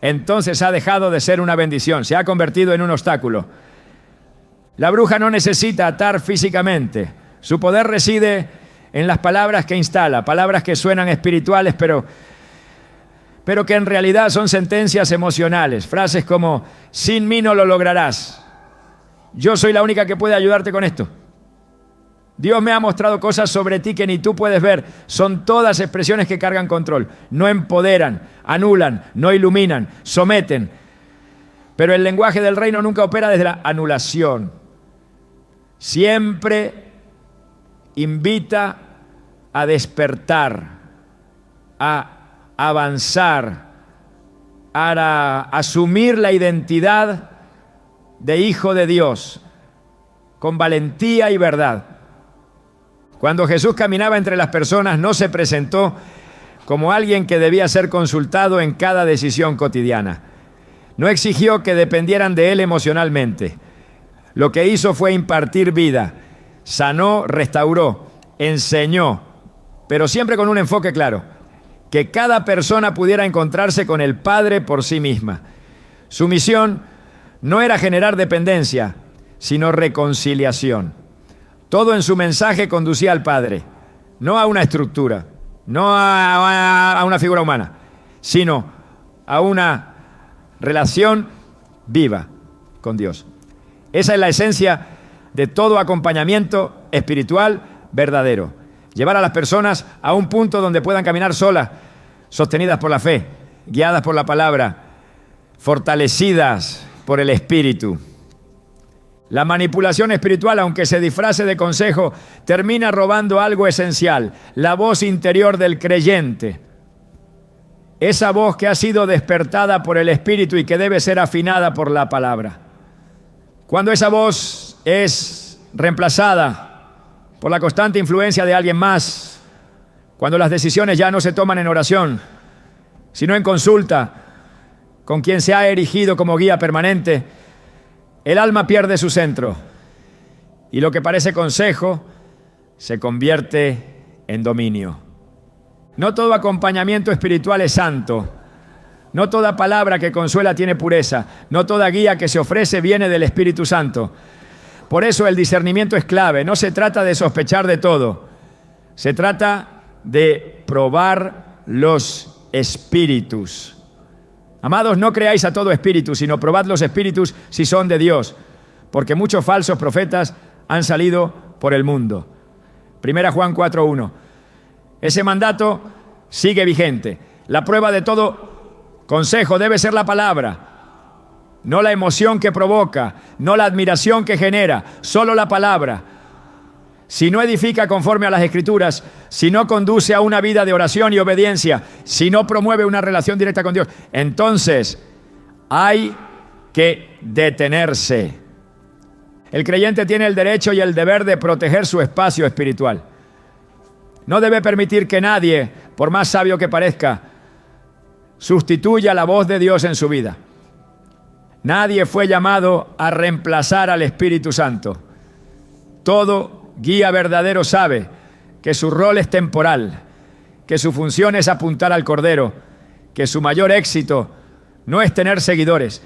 entonces ha dejado de ser una bendición, se ha convertido en un obstáculo. La bruja no necesita atar físicamente. Su poder reside en las palabras que instala, palabras que suenan espirituales, pero que en realidad son sentencias emocionales. Frases como: sin mí no lo lograrás. Yo soy la única que puede ayudarte con esto. Dios me ha mostrado cosas sobre ti que ni tú puedes ver. Son todas expresiones que cargan control. No empoderan, anulan, no iluminan, someten. Pero el lenguaje del reino nunca opera desde la anulación. Siempre invita a despertar, a avanzar, a asumir la identidad de hijo de Dios con valentía y verdad. Cuando Jesús caminaba entre las personas, no se presentó como alguien que debía ser consultado en cada decisión cotidiana. No exigió que dependieran de él emocionalmente. Lo que hizo fue impartir vida. Sanó, restauró, enseñó, pero siempre con un enfoque claro: que cada persona pudiera encontrarse con el Padre por sí misma. Su misión no era generar dependencia, sino reconciliación. Todo en su mensaje conducía al Padre. no a una estructura, no a una figura humana, sino a una relación viva con Dios. Esa es la esencia de todo acompañamiento espiritual verdadero. Llevar a las personas a un punto donde puedan caminar solas, sostenidas por la fe, guiadas por la palabra, fortalecidas por el Espíritu. La manipulación espiritual, aunque se disfrace de consejo, termina robando algo esencial: la voz interior del creyente. Esa voz que ha sido despertada por el Espíritu y que debe ser afinada por la palabra. Cuando esa voz es reemplazada por la constante influencia de alguien más, cuando las decisiones ya no se toman en oración, sino en consulta con quien se ha erigido como guía permanente, el alma pierde su centro y lo que parece consejo se convierte en dominio. No todo acompañamiento espiritual es santo. No toda palabra que consuela tiene pureza. No toda guía que se ofrece viene del Espíritu Santo. Por eso el discernimiento es clave. No se trata de sospechar de todo. Se trata de probar los espíritus. Amados, no creáis a todo espíritu, sino probad los espíritus si son de Dios, porque muchos falsos profetas han salido por el mundo. 1 Juan 4:1. Ese mandato sigue vigente. La prueba de todo consejo debe ser la palabra, no la emoción que provoca, no la admiración que genera, solo la palabra. Si no edifica conforme a las Escrituras, si no conduce a una vida de oración y obediencia, si no promueve una relación directa con Dios, entonces hay que detenerse. El creyente tiene el derecho y el deber de proteger su espacio espiritual. No debe permitir que nadie, por más sabio que parezca, sustituya la voz de Dios en su vida. Nadie fue llamado a reemplazar al Espíritu Santo. Todo guía verdadero sabe que su rol es temporal, que su función es apuntar al Cordero, que su mayor éxito no es tener seguidores,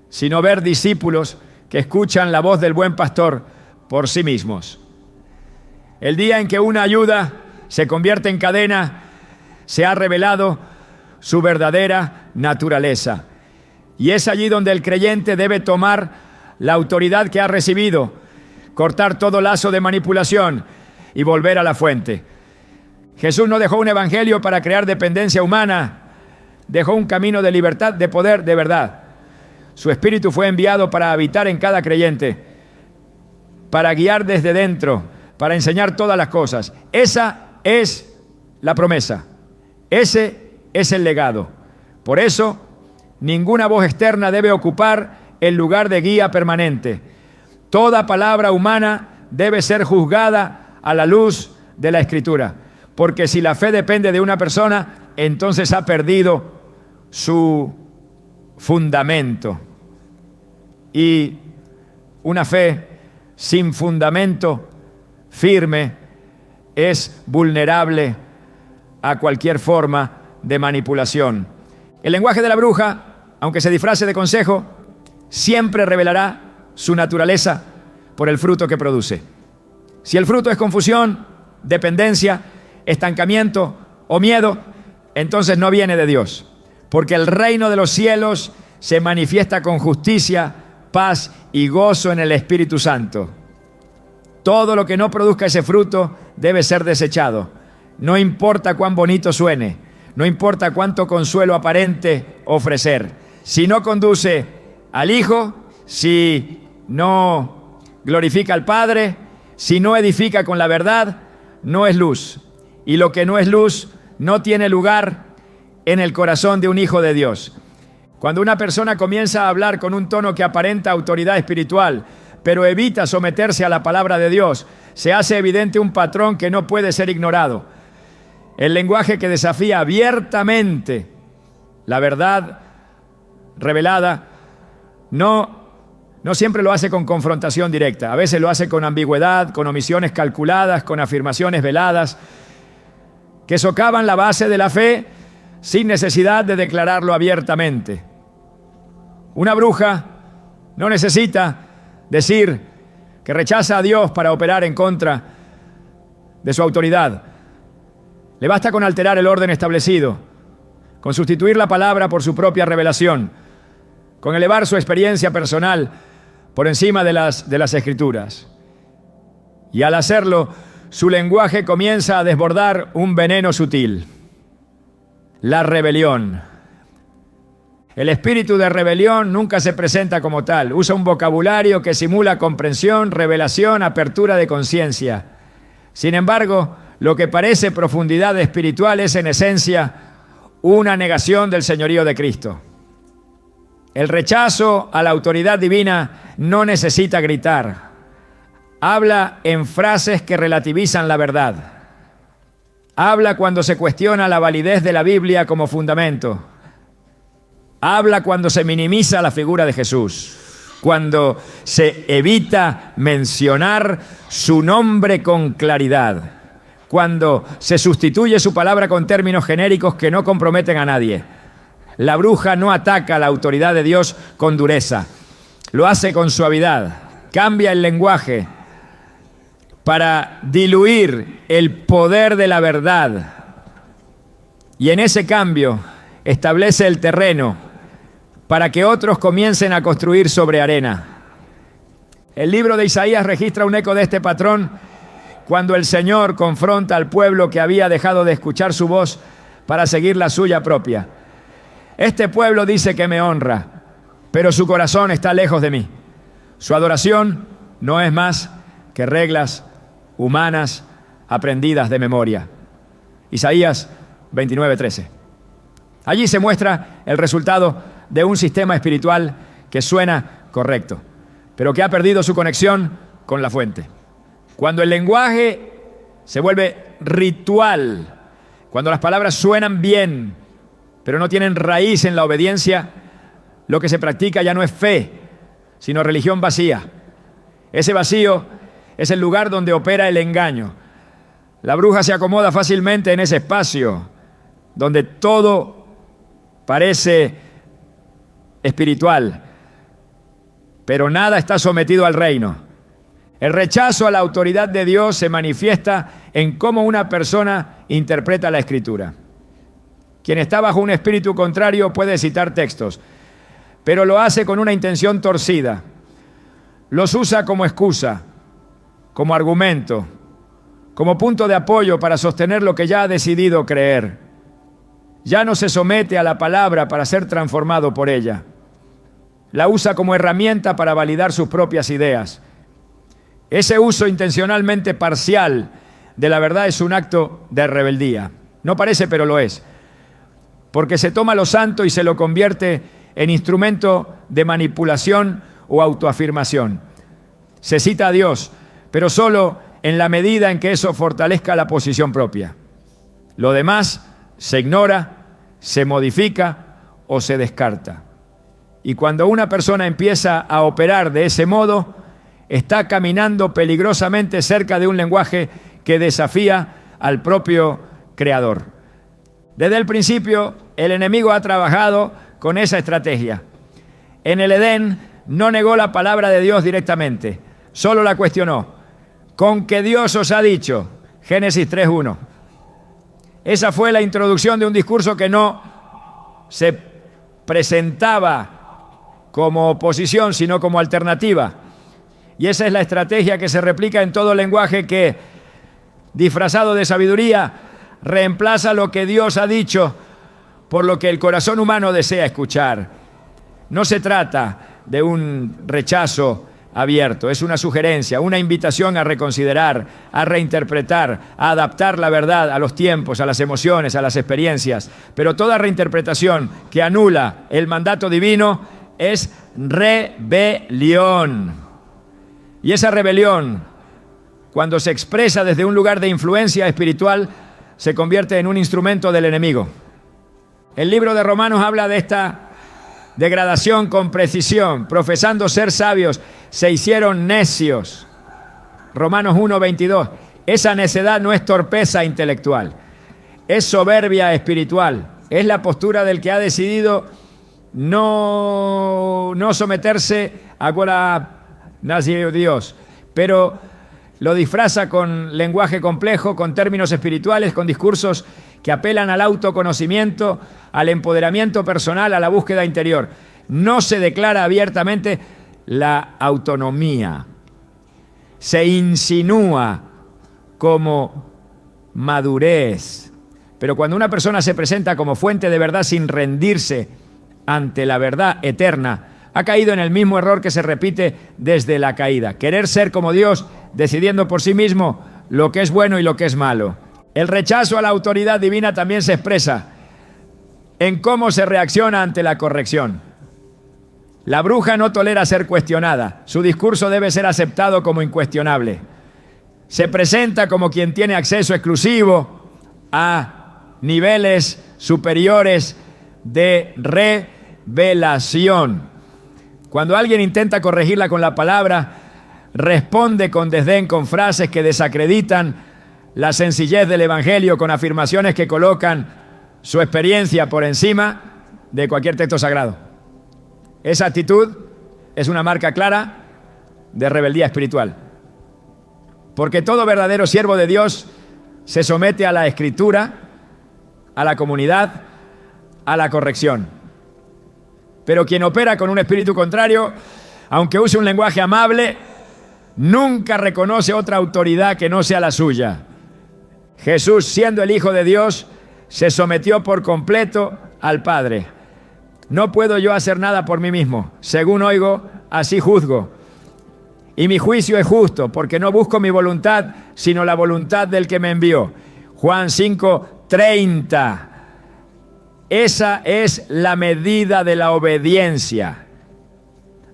sino ver discípulos que escuchan la voz del buen pastor por sí mismos. El día en que una ayuda se convierte en cadena, se ha revelado su verdadera naturaleza. Y es allí donde el creyente debe tomar la autoridad que ha recibido, cortar todo lazo de manipulación y volver a la fuente. Jesús no dejó un evangelio para crear dependencia humana, dejó un camino de libertad, de poder, de verdad. Su Espíritu fue enviado para habitar en cada creyente, para guiar desde dentro, para enseñar todas las cosas. Esa es la promesa. Ese es el legado. Por eso, ninguna voz externa debe ocupar el lugar de guía permanente. Toda palabra humana debe ser juzgada a la luz de la Escritura. Porque si la fe depende de una persona, entonces ha perdido su fundamento. Y una fe sin fundamento firme es vulnerable a cualquier forma de manipulación. El lenguaje de la bruja, aunque se disfrace de consejo, siempre revelará su naturaleza por el fruto que produce. Si el fruto es confusión, dependencia, estancamiento o miedo, entonces no viene de Dios, porque el reino de los cielos se manifiesta con justicia, paz y gozo en el Espíritu Santo. Todo lo que no produzca ese fruto debe ser desechado. No importa cuán bonito suene, no importa cuánto consuelo aparente ofrecer. Si no conduce al Hijo, si no glorifica al Padre, si no edifica con la verdad, no es luz. Y lo que no es luz no tiene lugar en el corazón de un hijo de Dios. Cuando una persona comienza a hablar con un tono que aparenta autoridad espiritual, pero evita someterse a la palabra de Dios, se hace evidente un patrón que no puede ser ignorado. El lenguaje que desafía abiertamente la verdad revelada no siempre lo hace con confrontación directa. A veces lo hace con ambigüedad, con omisiones calculadas, con afirmaciones veladas, que socavan la base de la fe sin necesidad de declararlo abiertamente. Una bruja no necesita decir que rechaza a Dios para operar en contra de su autoridad. Le basta con alterar el orden establecido, con sustituir la palabra por su propia revelación, con elevar su experiencia personal por encima de las Escrituras. Y al hacerlo, su lenguaje comienza a desbordar un veneno sutil: la rebelión. El espíritu de rebelión nunca se presenta como tal. Usa un vocabulario que simula comprensión, revelación, apertura de conciencia. Sin embargo, lo que parece profundidad espiritual es en esencia una negación del señorío de Cristo. El rechazo a la autoridad divina no necesita gritar. Habla en frases que relativizan la verdad. Habla cuando se cuestiona la validez de la Biblia como fundamento. Habla cuando se minimiza la figura de Jesús, cuando se evita mencionar su nombre con claridad, cuando se sustituye su palabra con términos genéricos que no comprometen a nadie. La bruja no ataca a la autoridad de Dios con dureza, lo hace con suavidad, cambia el lenguaje para diluir el poder de la verdad, y en ese cambio establece el terreno para que otros comiencen a construir sobre arena. El libro de Isaías registra un eco de este patrón cuando el Señor confronta al pueblo que había dejado de escuchar su voz para seguir la suya propia. Este pueblo dice que me honra, pero su corazón está lejos de mí. Su adoración no es más que reglas humanas aprendidas de memoria. Isaías 29:13. Allí se muestra el resultado de un sistema espiritual que suena correcto, pero que ha perdido su conexión con la fuente. Cuando el lenguaje se vuelve ritual, cuando las palabras suenan bien, pero no tienen raíz en la obediencia, lo que se practica ya no es fe, sino religión vacía. Ese vacío es el lugar donde opera el engaño. La bruja se acomoda fácilmente en ese espacio donde todo parece espiritual, pero nada está sometido al reino. El rechazo a la autoridad de Dios se manifiesta en cómo una persona interpreta la Escritura. Quien está bajo un espíritu contrario puede citar textos, pero lo hace con una intención torcida. Los usa como excusa, como argumento, como punto de apoyo para sostener lo que ya ha decidido creer. Ya no se somete a la palabra para ser transformado por ella. La usa como herramienta para validar sus propias ideas. Ese uso intencionalmente parcial de la verdad es un acto de rebeldía. No parece, pero lo es. Porque se toma lo santo y se lo convierte en instrumento de manipulación o autoafirmación. Se cita a Dios, pero solo en la medida en que eso fortalezca la posición propia. Lo demás se ignora, se modifica o se descarta. Y cuando una persona empieza a operar de ese modo, está caminando peligrosamente cerca de un lenguaje que desafía al propio Creador. Desde el principio, el enemigo ha trabajado con esa estrategia. En el Edén no negó la palabra de Dios directamente, solo la cuestionó. Con que Dios os ha dicho, Génesis 3:1. Esa fue la introducción de un discurso que no se presentaba como oposición, sino como alternativa. Y esa es la estrategia que se replica en todo lenguaje que, disfrazado de sabiduría, reemplaza lo que Dios ha dicho por lo que el corazón humano desea escuchar. No se trata de un rechazo abierto, es una sugerencia, una invitación a reconsiderar, a reinterpretar, a adaptar la verdad a los tiempos, a las emociones, a las experiencias. Pero toda reinterpretación que anula el mandato divino es rebelión. Y esa rebelión, cuando se expresa desde un lugar de influencia espiritual, se convierte en un instrumento del enemigo. El libro de Romanos habla de esta degradación con precisión. Profesando ser sabios, se hicieron necios. Romanos 1:22. Esa necedad no es torpeza intelectual, es soberbia espiritual. Es la postura del que ha decidido no someterse a la nación de Dios, pero lo disfraza con lenguaje complejo, con términos espirituales, con discursos que apelan al autoconocimiento, al empoderamiento personal, a la búsqueda interior. No se declara abiertamente la autonomía. Se insinúa como madurez. Pero cuando una persona se presenta como fuente de verdad sin rendirse ante la verdad eterna, ha caído en el mismo error que se repite desde la caída. Querer ser como Dios, decidiendo por sí mismo lo que es bueno y lo que es malo. El rechazo a la autoridad divina también se expresa en cómo se reacciona ante la corrección. La bruja no tolera ser cuestionada. Su discurso debe ser aceptado como incuestionable. Se presenta como quien tiene acceso exclusivo a niveles superiores de revelación. Cuando alguien intenta corregirla con la palabra, responde con desdén con frases que desacreditan la sencillez del Evangelio, con afirmaciones que colocan su experiencia por encima de cualquier texto sagrado. Esa actitud es una marca clara de rebeldía espiritual. Porque todo verdadero siervo de Dios se somete a la Escritura, a la comunidad, a la corrección. Pero quien opera con un espíritu contrario, aunque use un lenguaje amable, nunca reconoce otra autoridad que no sea la suya. Jesús, siendo el Hijo de Dios, se sometió por completo al Padre. No puedo yo hacer nada por mí mismo. Según oigo, así juzgo. Y mi juicio es justo, porque no busco mi voluntad, sino la voluntad del que me envió. Juan 5:30. Esa es la medida de la obediencia.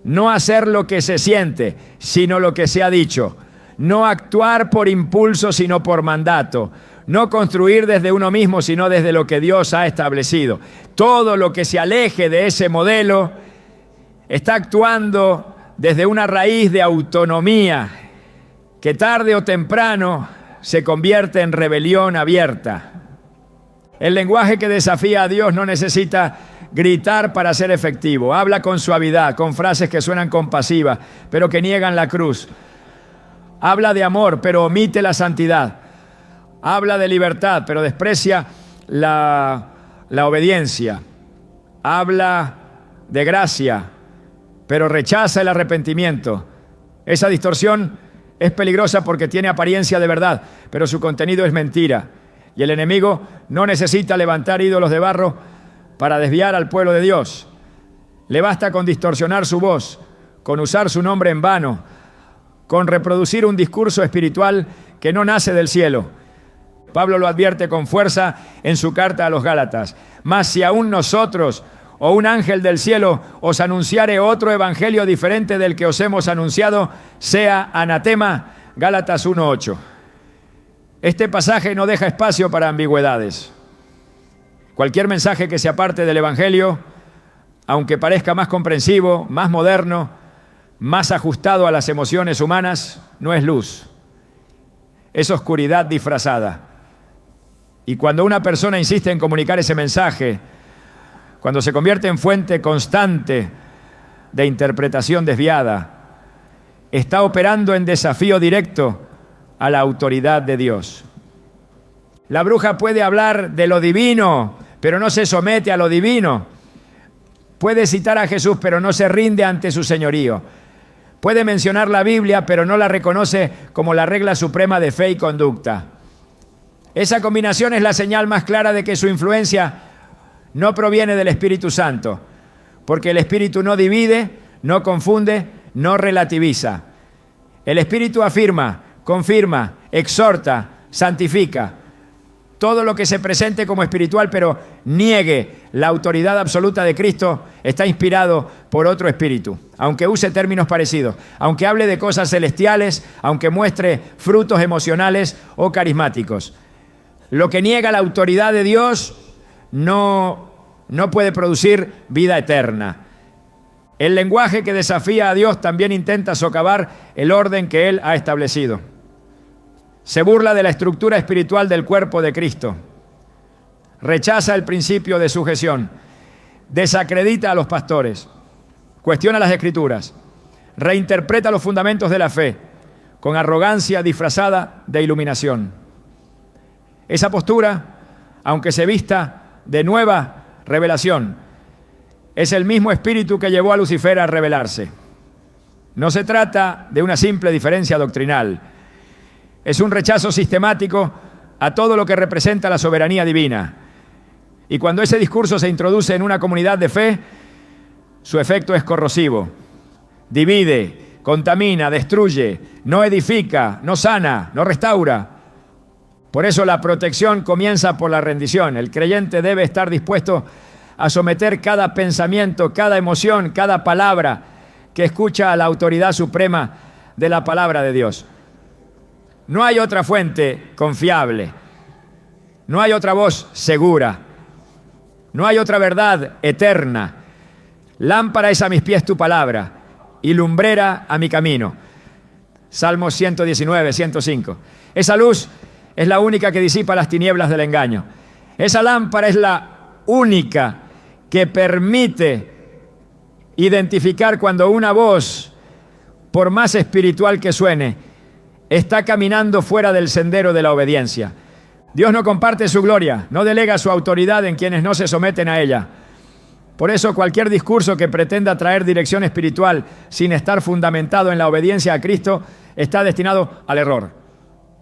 No hacer lo que se siente, sino lo que se ha dicho. No actuar por impulso, sino por mandato. No construir desde uno mismo, sino desde lo que Dios ha establecido. Todo lo que se aleje de ese modelo está actuando desde una raíz de autonomía que tarde o temprano se convierte en rebelión abierta. El lenguaje que desafía a Dios no necesita gritar para ser efectivo. Habla con suavidad, con frases que suenan compasivas, pero que niegan la cruz. Habla de amor, pero omite la santidad. Habla de libertad, pero desprecia la obediencia. Habla de gracia, pero rechaza el arrepentimiento. Esa distorsión es peligrosa porque tiene apariencia de verdad, pero su contenido es mentira. Y el enemigo no necesita levantar ídolos de barro para desviar al pueblo de Dios. Le basta con distorsionar su voz, con usar su nombre en vano, con reproducir un discurso espiritual que no nace del cielo. Pablo lo advierte con fuerza en su carta a los Gálatas. Mas si aún nosotros o un ángel del cielo os anunciare otro evangelio diferente del que os hemos anunciado, sea anatema. Gálatas 1:8. Este pasaje no deja espacio para ambigüedades. Cualquier mensaje que se aparte del evangelio, aunque parezca más comprensivo, más moderno, más ajustado a las emociones humanas, no es luz. Es oscuridad disfrazada. Y cuando una persona insiste en comunicar ese mensaje, cuando se convierte en fuente constante de interpretación desviada, está operando en desafío directo a la autoridad de Dios. La bruja puede hablar de lo divino, pero no se somete a lo divino. Puede citar a Jesús, pero no se rinde ante su señorío. Puede mencionar la Biblia, pero no la reconoce como la regla suprema de fe y conducta. Esa combinación es la señal más clara de que su influencia no proviene del Espíritu Santo, porque el Espíritu no divide, no confunde, no relativiza. El Espíritu afirma, confirma, exhorta, santifica. Todo lo que se presente como espiritual pero niegue la autoridad absoluta de Cristo está inspirado por otro espíritu, aunque use términos parecidos, aunque hable de cosas celestiales, aunque muestre frutos emocionales o carismáticos. Lo que niega la autoridad de Dios no puede producir vida eterna. El lenguaje que desafía a Dios también intenta socavar el orden que Él ha establecido. Se burla de la estructura espiritual del cuerpo de Cristo. Rechaza el principio de sujeción. Desacredita a los pastores. Cuestiona las Escrituras. Reinterpreta los fundamentos de la fe. con arrogancia disfrazada de iluminación. Esa postura, aunque se vista de nueva revelación, es el mismo espíritu que llevó a Lucifer a rebelarse. No se trata de una simple diferencia doctrinal. Es un rechazo sistemático a todo lo que representa la soberanía divina. Y cuando ese discurso se introduce en una comunidad de fe, su efecto es corrosivo. Divide, contamina, destruye, no edifica, no sana, no restaura. Por eso la protección comienza por la rendición. El creyente debe estar dispuesto a someter cada pensamiento, cada emoción, cada palabra que escucha a la autoridad suprema de la palabra de Dios. No hay otra fuente confiable, no hay otra voz segura, no hay otra verdad eterna. Lámpara es a mis pies tu palabra y lumbrera a mi camino. Salmos 119, 105. Esa luz es la única que disipa las tinieblas del engaño. Esa lámpara es la única que permite identificar cuando una voz, por más espiritual que suene, está caminando fuera del sendero de la obediencia. Dios no comparte su gloria, no delega su autoridad en quienes no se someten a ella. Por eso cualquier discurso que pretenda traer dirección espiritual sin estar fundamentado en la obediencia a Cristo está destinado al error.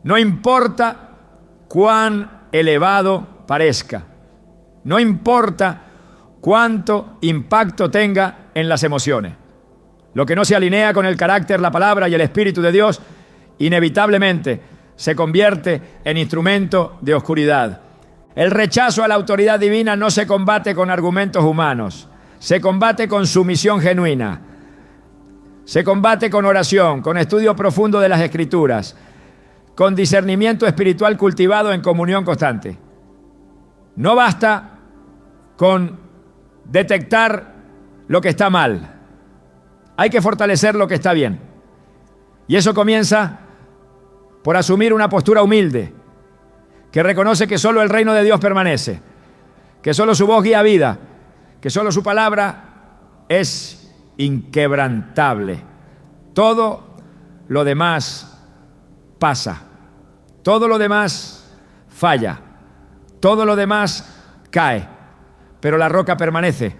No importa cuán elevado parezca, no importa cuánto impacto tenga en las emociones. Lo que no se alinea con el carácter, la palabra y el Espíritu de Dios, inevitablemente se convierte en instrumento de oscuridad. El rechazo a la autoridad divina no se combate con argumentos humanos, se combate con sumisión genuina, se combate con oración, con estudio profundo de las Escrituras, con discernimiento espiritual cultivado en comunión constante. No basta con detectar lo que está mal, hay que fortalecer lo que está bien. Y eso comienza por asumir una postura humilde, que reconoce que solo el reino de Dios permanece, que solo su voz guía vida, que solo su palabra es inquebrantable. Todo lo demás pasa, todo lo demás falla, todo lo demás cae, pero la roca permanece.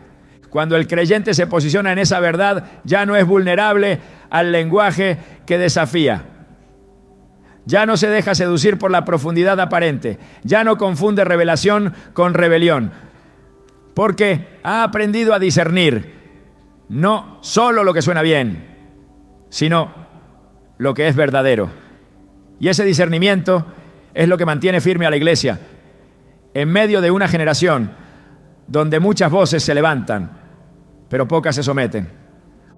Cuando el creyente se posiciona en esa verdad, ya no es vulnerable al lenguaje que desafía. Ya no se deja seducir por la profundidad aparente. Ya no confunde revelación con rebelión. Porque ha aprendido a discernir no solo lo que suena bien, sino lo que es verdadero. Y ese discernimiento es lo que mantiene firme a la iglesia en medio de una generación donde muchas voces se levantan, pero pocas se someten.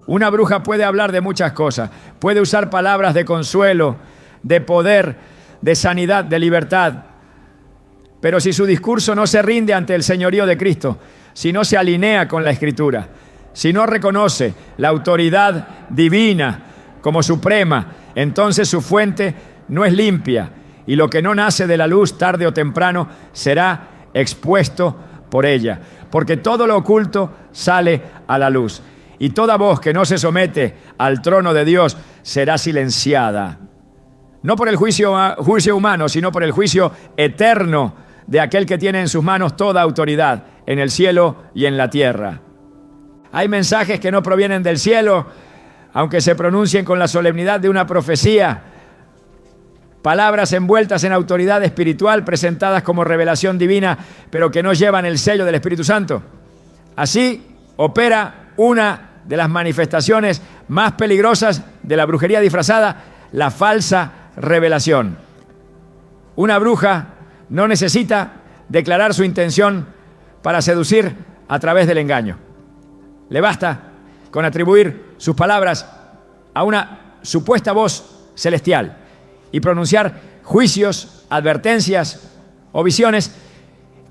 Una bruja puede hablar de muchas cosas, puede usar palabras de consuelo, de poder, de sanidad, de libertad, pero si su discurso no se rinde ante el señorío de Cristo, si no se alinea con la Escritura, si no reconoce la autoridad divina como suprema, entonces su fuente no es limpia y lo que no nace de la luz tarde o temprano será expuesto por ella, porque todo lo oculto sale a la luz y toda voz que no se somete al trono de Dios será silenciada. No por el juicio humano, sino por el juicio eterno de aquel que tiene en sus manos toda autoridad en el cielo y en la tierra. Hay mensajes que no provienen del cielo, aunque se pronuncien con la solemnidad de una profecía. Palabras envueltas en autoridad espiritual, presentadas como revelación divina, pero que no llevan el sello del Espíritu Santo. Así opera una de las manifestaciones más peligrosas de la brujería disfrazada, la falsa revelación. Una bruja no necesita declarar su intención para seducir a través del engaño. Le basta con atribuir sus palabras a una supuesta voz celestial y pronunciar juicios, advertencias o visiones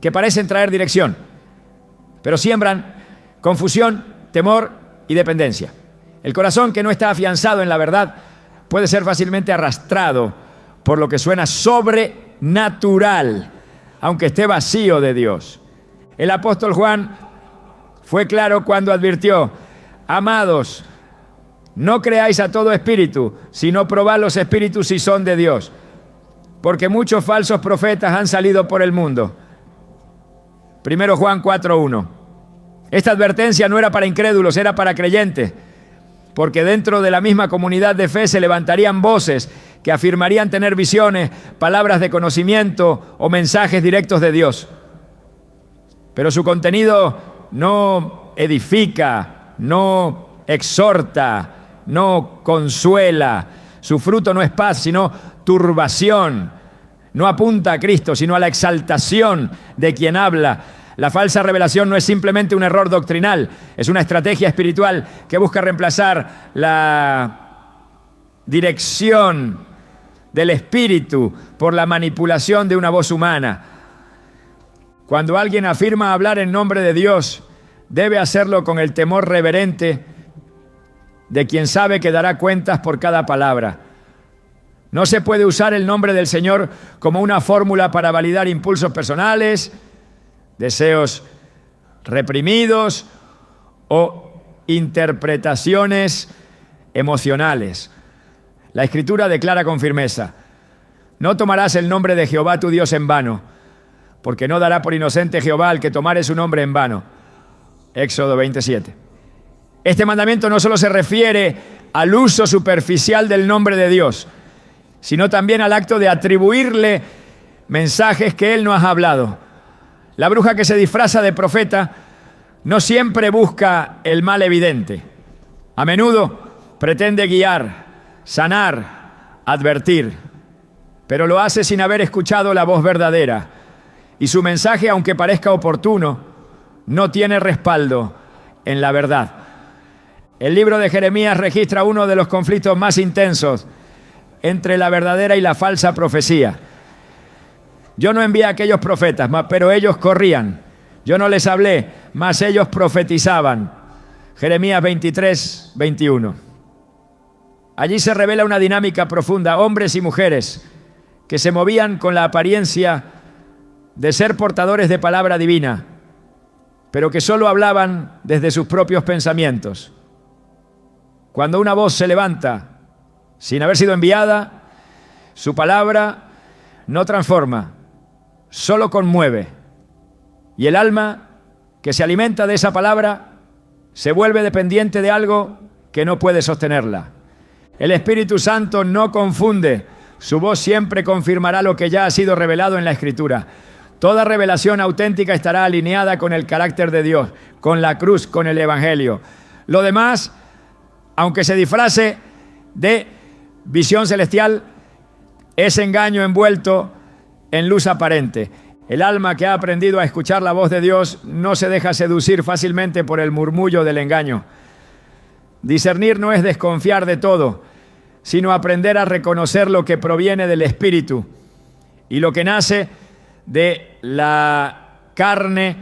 que parecen traer dirección, pero siembran confusión, temor y dependencia. El corazón que no está afianzado en la verdad puede ser fácilmente arrastrado por lo que suena sobrenatural, aunque esté vacío de Dios. El apóstol Juan fue claro cuando advirtió: amados, No creáis a todo espíritu, sino probad los espíritus si son de Dios. Porque muchos falsos profetas han salido por el mundo. 1 Juan 4:1. Esta advertencia no era para incrédulos, era para creyentes. Porque dentro de la misma comunidad de fe se levantarían voces que afirmarían tener visiones, palabras de conocimiento o mensajes directos de Dios. Pero su contenido no edifica, no exhorta, no consuela. Su fruto no es paz, sino turbación. No apunta a Cristo, sino a la exaltación de quien habla. La falsa revelación no es simplemente un error doctrinal, es una estrategia espiritual que busca reemplazar la dirección del espíritu por la manipulación de una voz humana. Cuando alguien afirma hablar en nombre de Dios, debe hacerlo con el temor reverente de quien sabe que dará cuentas por cada palabra. No se puede usar el nombre del Señor como una fórmula para validar impulsos personales, deseos reprimidos o interpretaciones emocionales. La Escritura declara con firmeza: no tomarás el nombre de Jehová tu Dios en vano, porque no dará por inocente Jehová al que tomare su nombre en vano. Éxodo 27. Este mandamiento no solo se refiere al uso superficial del nombre de Dios, sino también al acto de atribuirle mensajes que Él no ha hablado. La bruja que se disfraza de profeta no siempre busca el mal evidente. A menudo pretende guiar, sanar, advertir, pero lo hace sin haber escuchado la voz verdadera. Y su mensaje, aunque parezca oportuno, no tiene respaldo en la verdad. El libro de Jeremías registra uno de los conflictos más intensos entre la verdadera y la falsa profecía. Yo no envié a aquellos profetas, pero ellos corrían. Yo no les hablé, mas ellos profetizaban. Jeremías 23, 21. Allí se revela una dinámica profunda, hombres y mujeres que se movían con la apariencia de ser portadores de palabra divina, pero que solo hablaban desde sus propios pensamientos. Cuando una voz se levanta sin haber sido enviada, su palabra no transforma, solo conmueve. Y el alma que se alimenta de esa palabra se vuelve dependiente de algo que no puede sostenerla. El Espíritu Santo no confunde, su voz siempre confirmará lo que ya ha sido revelado en la Escritura. Toda revelación auténtica estará alineada con el carácter de Dios, con la cruz, con el Evangelio. Lo demás, aunque se disfrace de visión celestial, es engaño envuelto en luz aparente. El alma que ha aprendido a escuchar la voz de Dios no se deja seducir fácilmente por el murmullo del engaño. Discernir no es desconfiar de todo, sino aprender a reconocer lo que proviene del Espíritu y lo que nace de la carne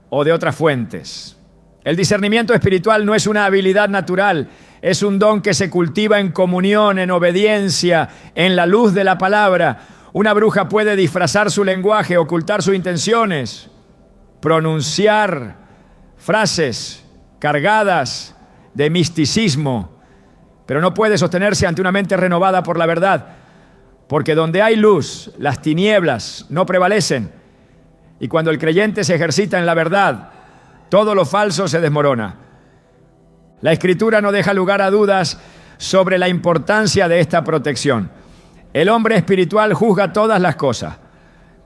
o de otras fuentes. El discernimiento espiritual no es una habilidad natural, es un don que se cultiva en comunión, en obediencia, en la luz de la palabra. Una bruja puede disfrazar su lenguaje, ocultar sus intenciones, pronunciar frases cargadas de misticismo, pero no puede sostenerse ante una mente renovada por la verdad, porque donde hay luz, las tinieblas no prevalecen, y cuando el creyente se ejercita en la verdad, todo lo falso se desmorona. La Escritura no deja lugar a dudas sobre la importancia de esta protección. El hombre espiritual juzga todas las cosas.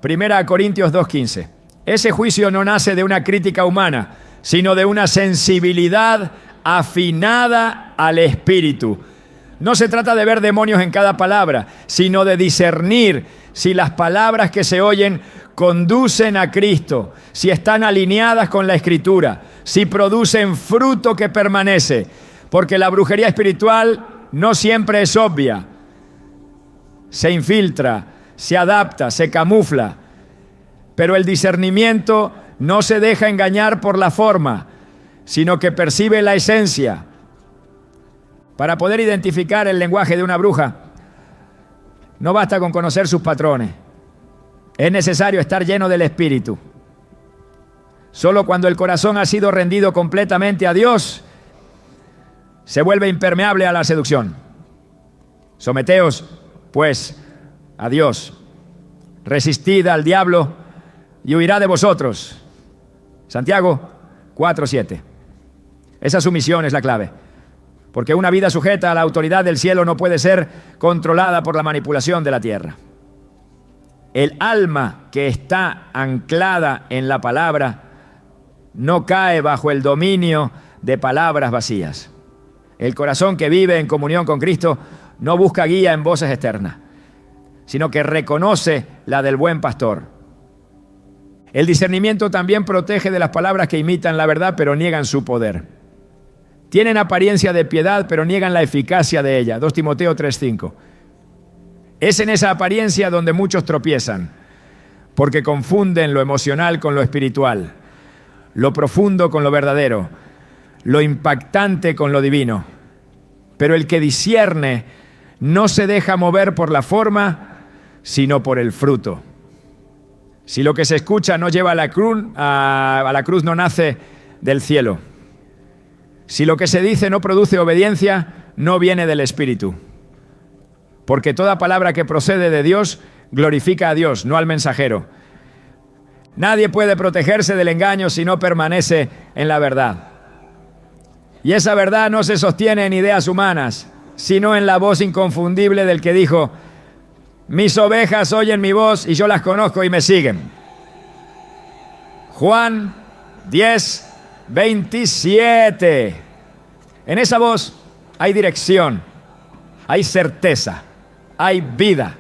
1 Corintios 2:15. Ese juicio no nace de una crítica humana, sino de una sensibilidad afinada al Espíritu. No se trata de ver demonios en cada palabra, sino de discernir si las palabras que se oyen conducen a Cristo, si están alineadas con la Escritura, si producen fruto que permanece, porque la brujería espiritual no siempre es obvia. Se infiltra, se adapta, se camufla, pero el discernimiento no se deja engañar por la forma, sino que percibe la esencia. Para poder identificar el lenguaje de una bruja, no basta con conocer sus patrones. Es necesario estar lleno del Espíritu. Solo cuando el corazón ha sido rendido completamente a Dios, se vuelve impermeable a la seducción. Someteos, pues, a Dios. Resistid al diablo y huirá de vosotros. Santiago 4:7. Esa sumisión es la clave. Porque una vida sujeta a la autoridad del cielo no puede ser controlada por la manipulación de la tierra. El alma que está anclada en la palabra no cae bajo el dominio de palabras vacías. El corazón que vive en comunión con Cristo no busca guía en voces externas, sino que reconoce la del buen pastor. El discernimiento también protege de las palabras que imitan la verdad, pero niegan su poder. Tienen apariencia de piedad, pero niegan la eficacia de ella. 2 Timoteo 3:5. Es en esa apariencia donde muchos tropiezan, porque confunden lo emocional con lo espiritual, lo profundo con lo verdadero, lo impactante con lo divino. Pero el que discierne no se deja mover por la forma, sino por el fruto. Si lo que se escucha no lleva a la cruz no nace del cielo. Si lo que se dice no produce obediencia, no viene del Espíritu. Porque toda palabra que procede de Dios glorifica a Dios, no al mensajero. Nadie puede protegerse del engaño si no permanece en la verdad. Y esa verdad no se sostiene en ideas humanas, sino en la voz inconfundible del que dijo: mis ovejas oyen mi voz y yo las conozco y me siguen. Juan 10:27. En esa voz hay dirección, hay certeza, hay vida.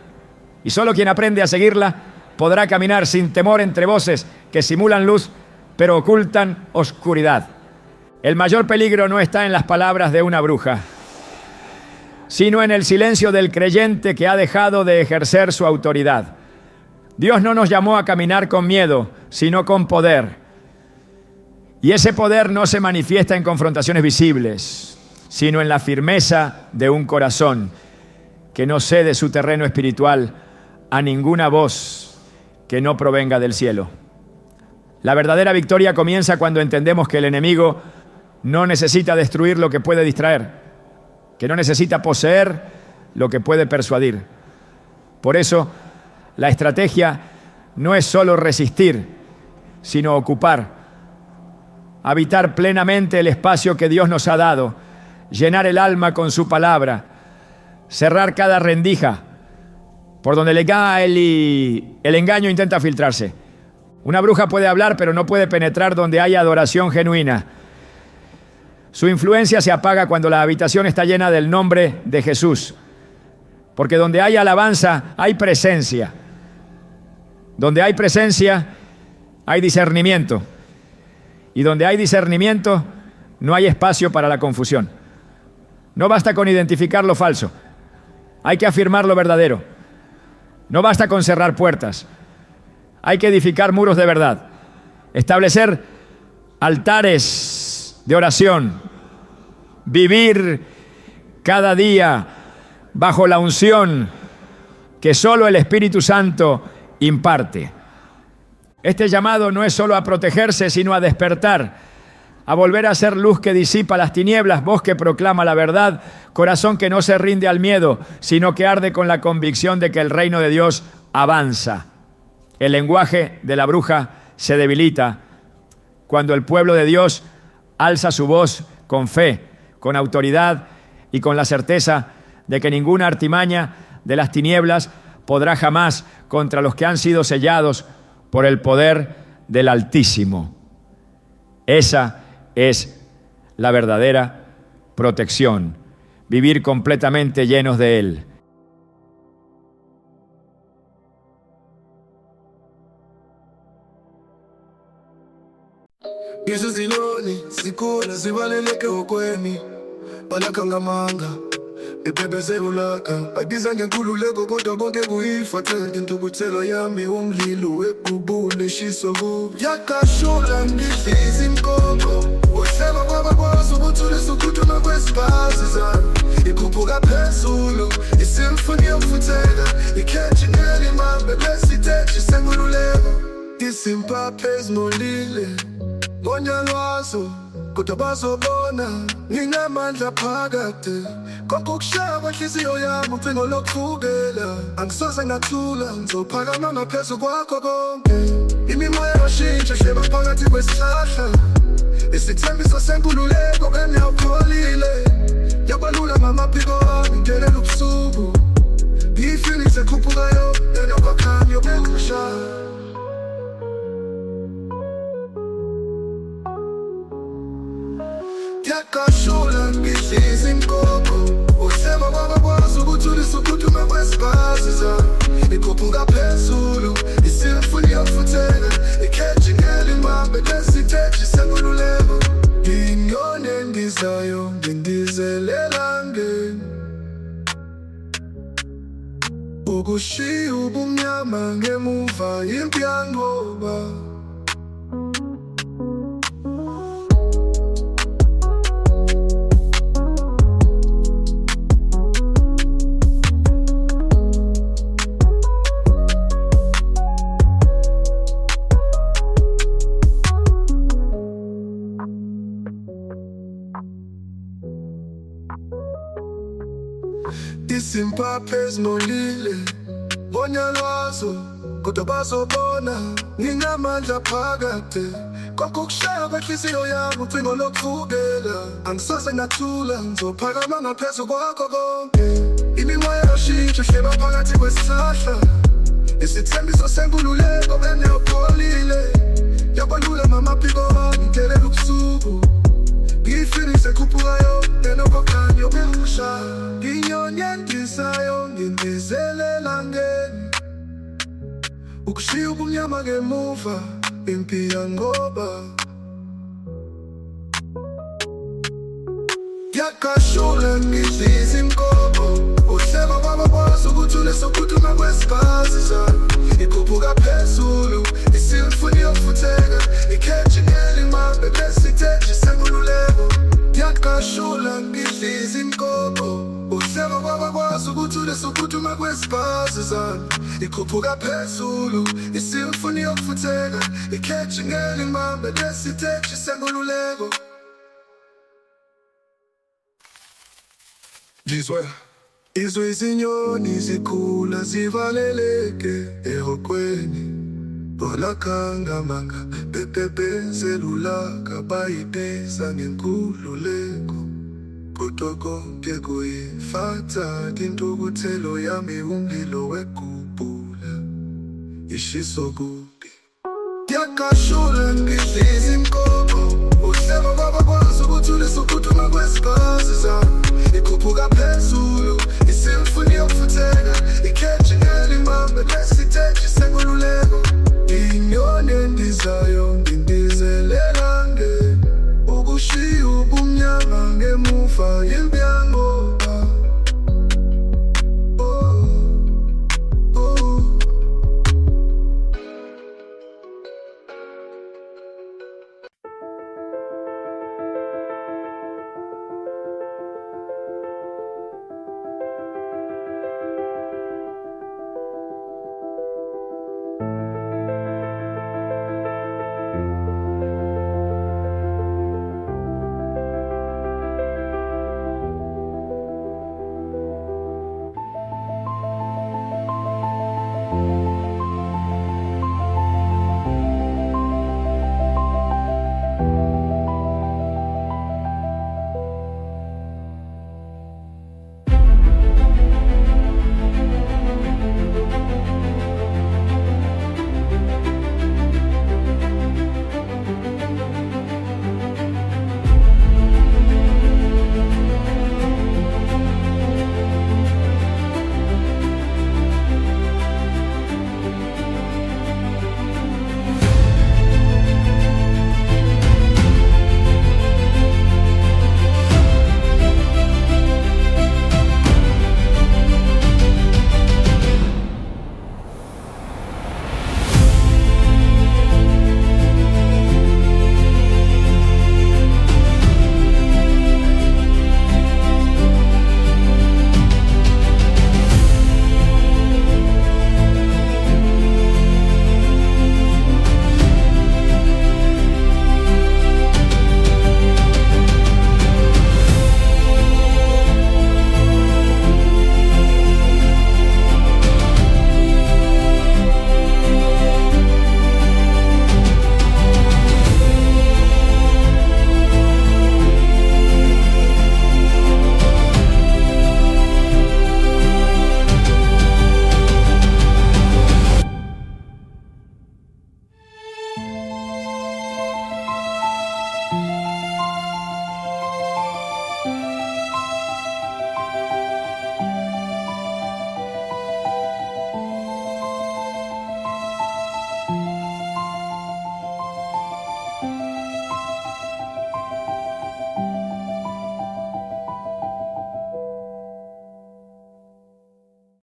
Y solo quien aprende a seguirla podrá caminar sin temor entre voces que simulan luz, pero ocultan oscuridad. El mayor peligro no está en las palabras de una bruja, sino en el silencio del creyente que ha dejado de ejercer su autoridad. Dios no nos llamó a caminar con miedo, sino con poder. Y ese poder no se manifiesta en confrontaciones visibles, sino en la firmeza de un corazón que no cede su terreno espiritual a ninguna voz que no provenga del cielo. La verdadera victoria comienza cuando entendemos que el enemigo no necesita destruir lo que puede distraer, que no necesita poseer lo que puede persuadir. Por eso, la estrategia no es solo resistir, sino ocupar, habitar plenamente el espacio que Dios nos ha dado, llenar el alma con su palabra, cerrar cada rendija por donde el engaño intenta filtrarse. Una bruja puede hablar, pero no puede penetrar donde haya adoración genuina. Su influencia se apaga cuando la habitación está llena del nombre de Jesús. Porque donde hay alabanza, hay presencia. Donde hay presencia, hay discernimiento. Y donde hay discernimiento, no hay espacio para la confusión. No basta con identificar lo falso. Hay que afirmar lo verdadero. No basta con cerrar puertas. Hay que edificar muros de verdad. Establecer altares de oración. Vivir cada día bajo la unción que solo el Espíritu Santo imparte. Este llamado no es solo a protegerse, sino a despertar, a volver a ser luz que disipa las tinieblas, voz que proclama la verdad, corazón que no se rinde al miedo, sino que arde con la convicción de que el reino de Dios avanza. El lenguaje de la bruja se debilita cuando el pueblo de Dios alza su voz con fe, con autoridad y con la certeza de que ninguna artimaña de las tinieblas podrá jamás contra los que han sido sellados por el poder del Altísimo. Esa es la verdadera protección, vivir completamente llenos de Él. Ngisho ziloni sikhula sibaleleke okweni balakangamanga ephephezelulaka babiza ngenkululeko kodwa bonke kuyifathele intukuthelo yami umlilo webhubule shiso kubi yakashula ngidliza inkoko uhleba kwabakwazi ukuthulisa ukutuma kwesibazi zami ikhuphuka phezulu isimfoni yokufuthela ikhetshingela imambe besiteji senkululeko isimpa phezimolile Gonya lwazo kodwa bazobona nginamandla phakade. Konke ukushaya kwenhliziyo yami ucingo lokuvukela. Angisoze ngathula ngizophakama ngaphezu kwakho konke. Imimoya yashintsha hleba phakathi kwesihlahla. Isithembiso senkululeko kanye awukholile. Yabalula ngamaphiko ami ngelela ubusuku. I-feelings ekhuphukayo enokwakhanya yokukusha. Yakashula ngihlizi inkoko. Uhlema kwabakwazi ukuthulisa ukuduma kwezibhazi zami. Ikhuphuka phezulu, isimfuni yokufutheka. Ikheji ngelimambe lesiteji senkululeko. Nginyoni endizayo ngindizelela ngeni. Ukushiya ubumnyama ngemuva impi yanqoba. Isimpaphe ezinolile bonyalwazo kodwa bazobona nginamandla phakade. Konke ukushaya kwenhliziyo yami ucingo lokuvukela. Angisoze ngathula ngizophakama ngaphezu kwakho konke. Imimoya yashintsha hleba phakathi kwesihlahla. Isithembiso senkululeko kanye awukholile. Yabalula ngamaphiko ami ngelela ubusuku. I-feelings ekhuphukayo enokwakhanya yokukusha. Nginyoni endizayo ngindizelela ngeni. Ukushiya ubumnyama ngemuva impi yanqoba. Yakashula ngihlizi inkoko. Uhlema kwabakwazi ukuthulisa ukuduma kwezibhazi zami. Ikhuphuka phezulu, isimfuni yokufutheka. Ikheji ngelimambe lesiteji senkululeko. Yakashula ngihlizi inkoko. Uhlema kwabakwazi ukuthulisa ukuduma kwezibhazi zami. Ikhuphuka phezulu, isimfuni yokufutheka. Ikheji ngelimambe lesiteji senkululeko. Izwe izinyoni zikhula zivaleleke ehokweni. Bolakhangamanga bebebezelulaka bayibeza ngenkululeko. Kodwa konke kuyifatha intukuthelo yami umlilo wekhuphula. Ishiso kubi yakashula ngihlizi inkoko. Uhlema kwabakwazi ukuthulisa ukuduma kwezibhazi zami. Ikhuphuka phezulu, isimfuni yokufutheka. Ikheji ngelimambe lesiteji senkululeko.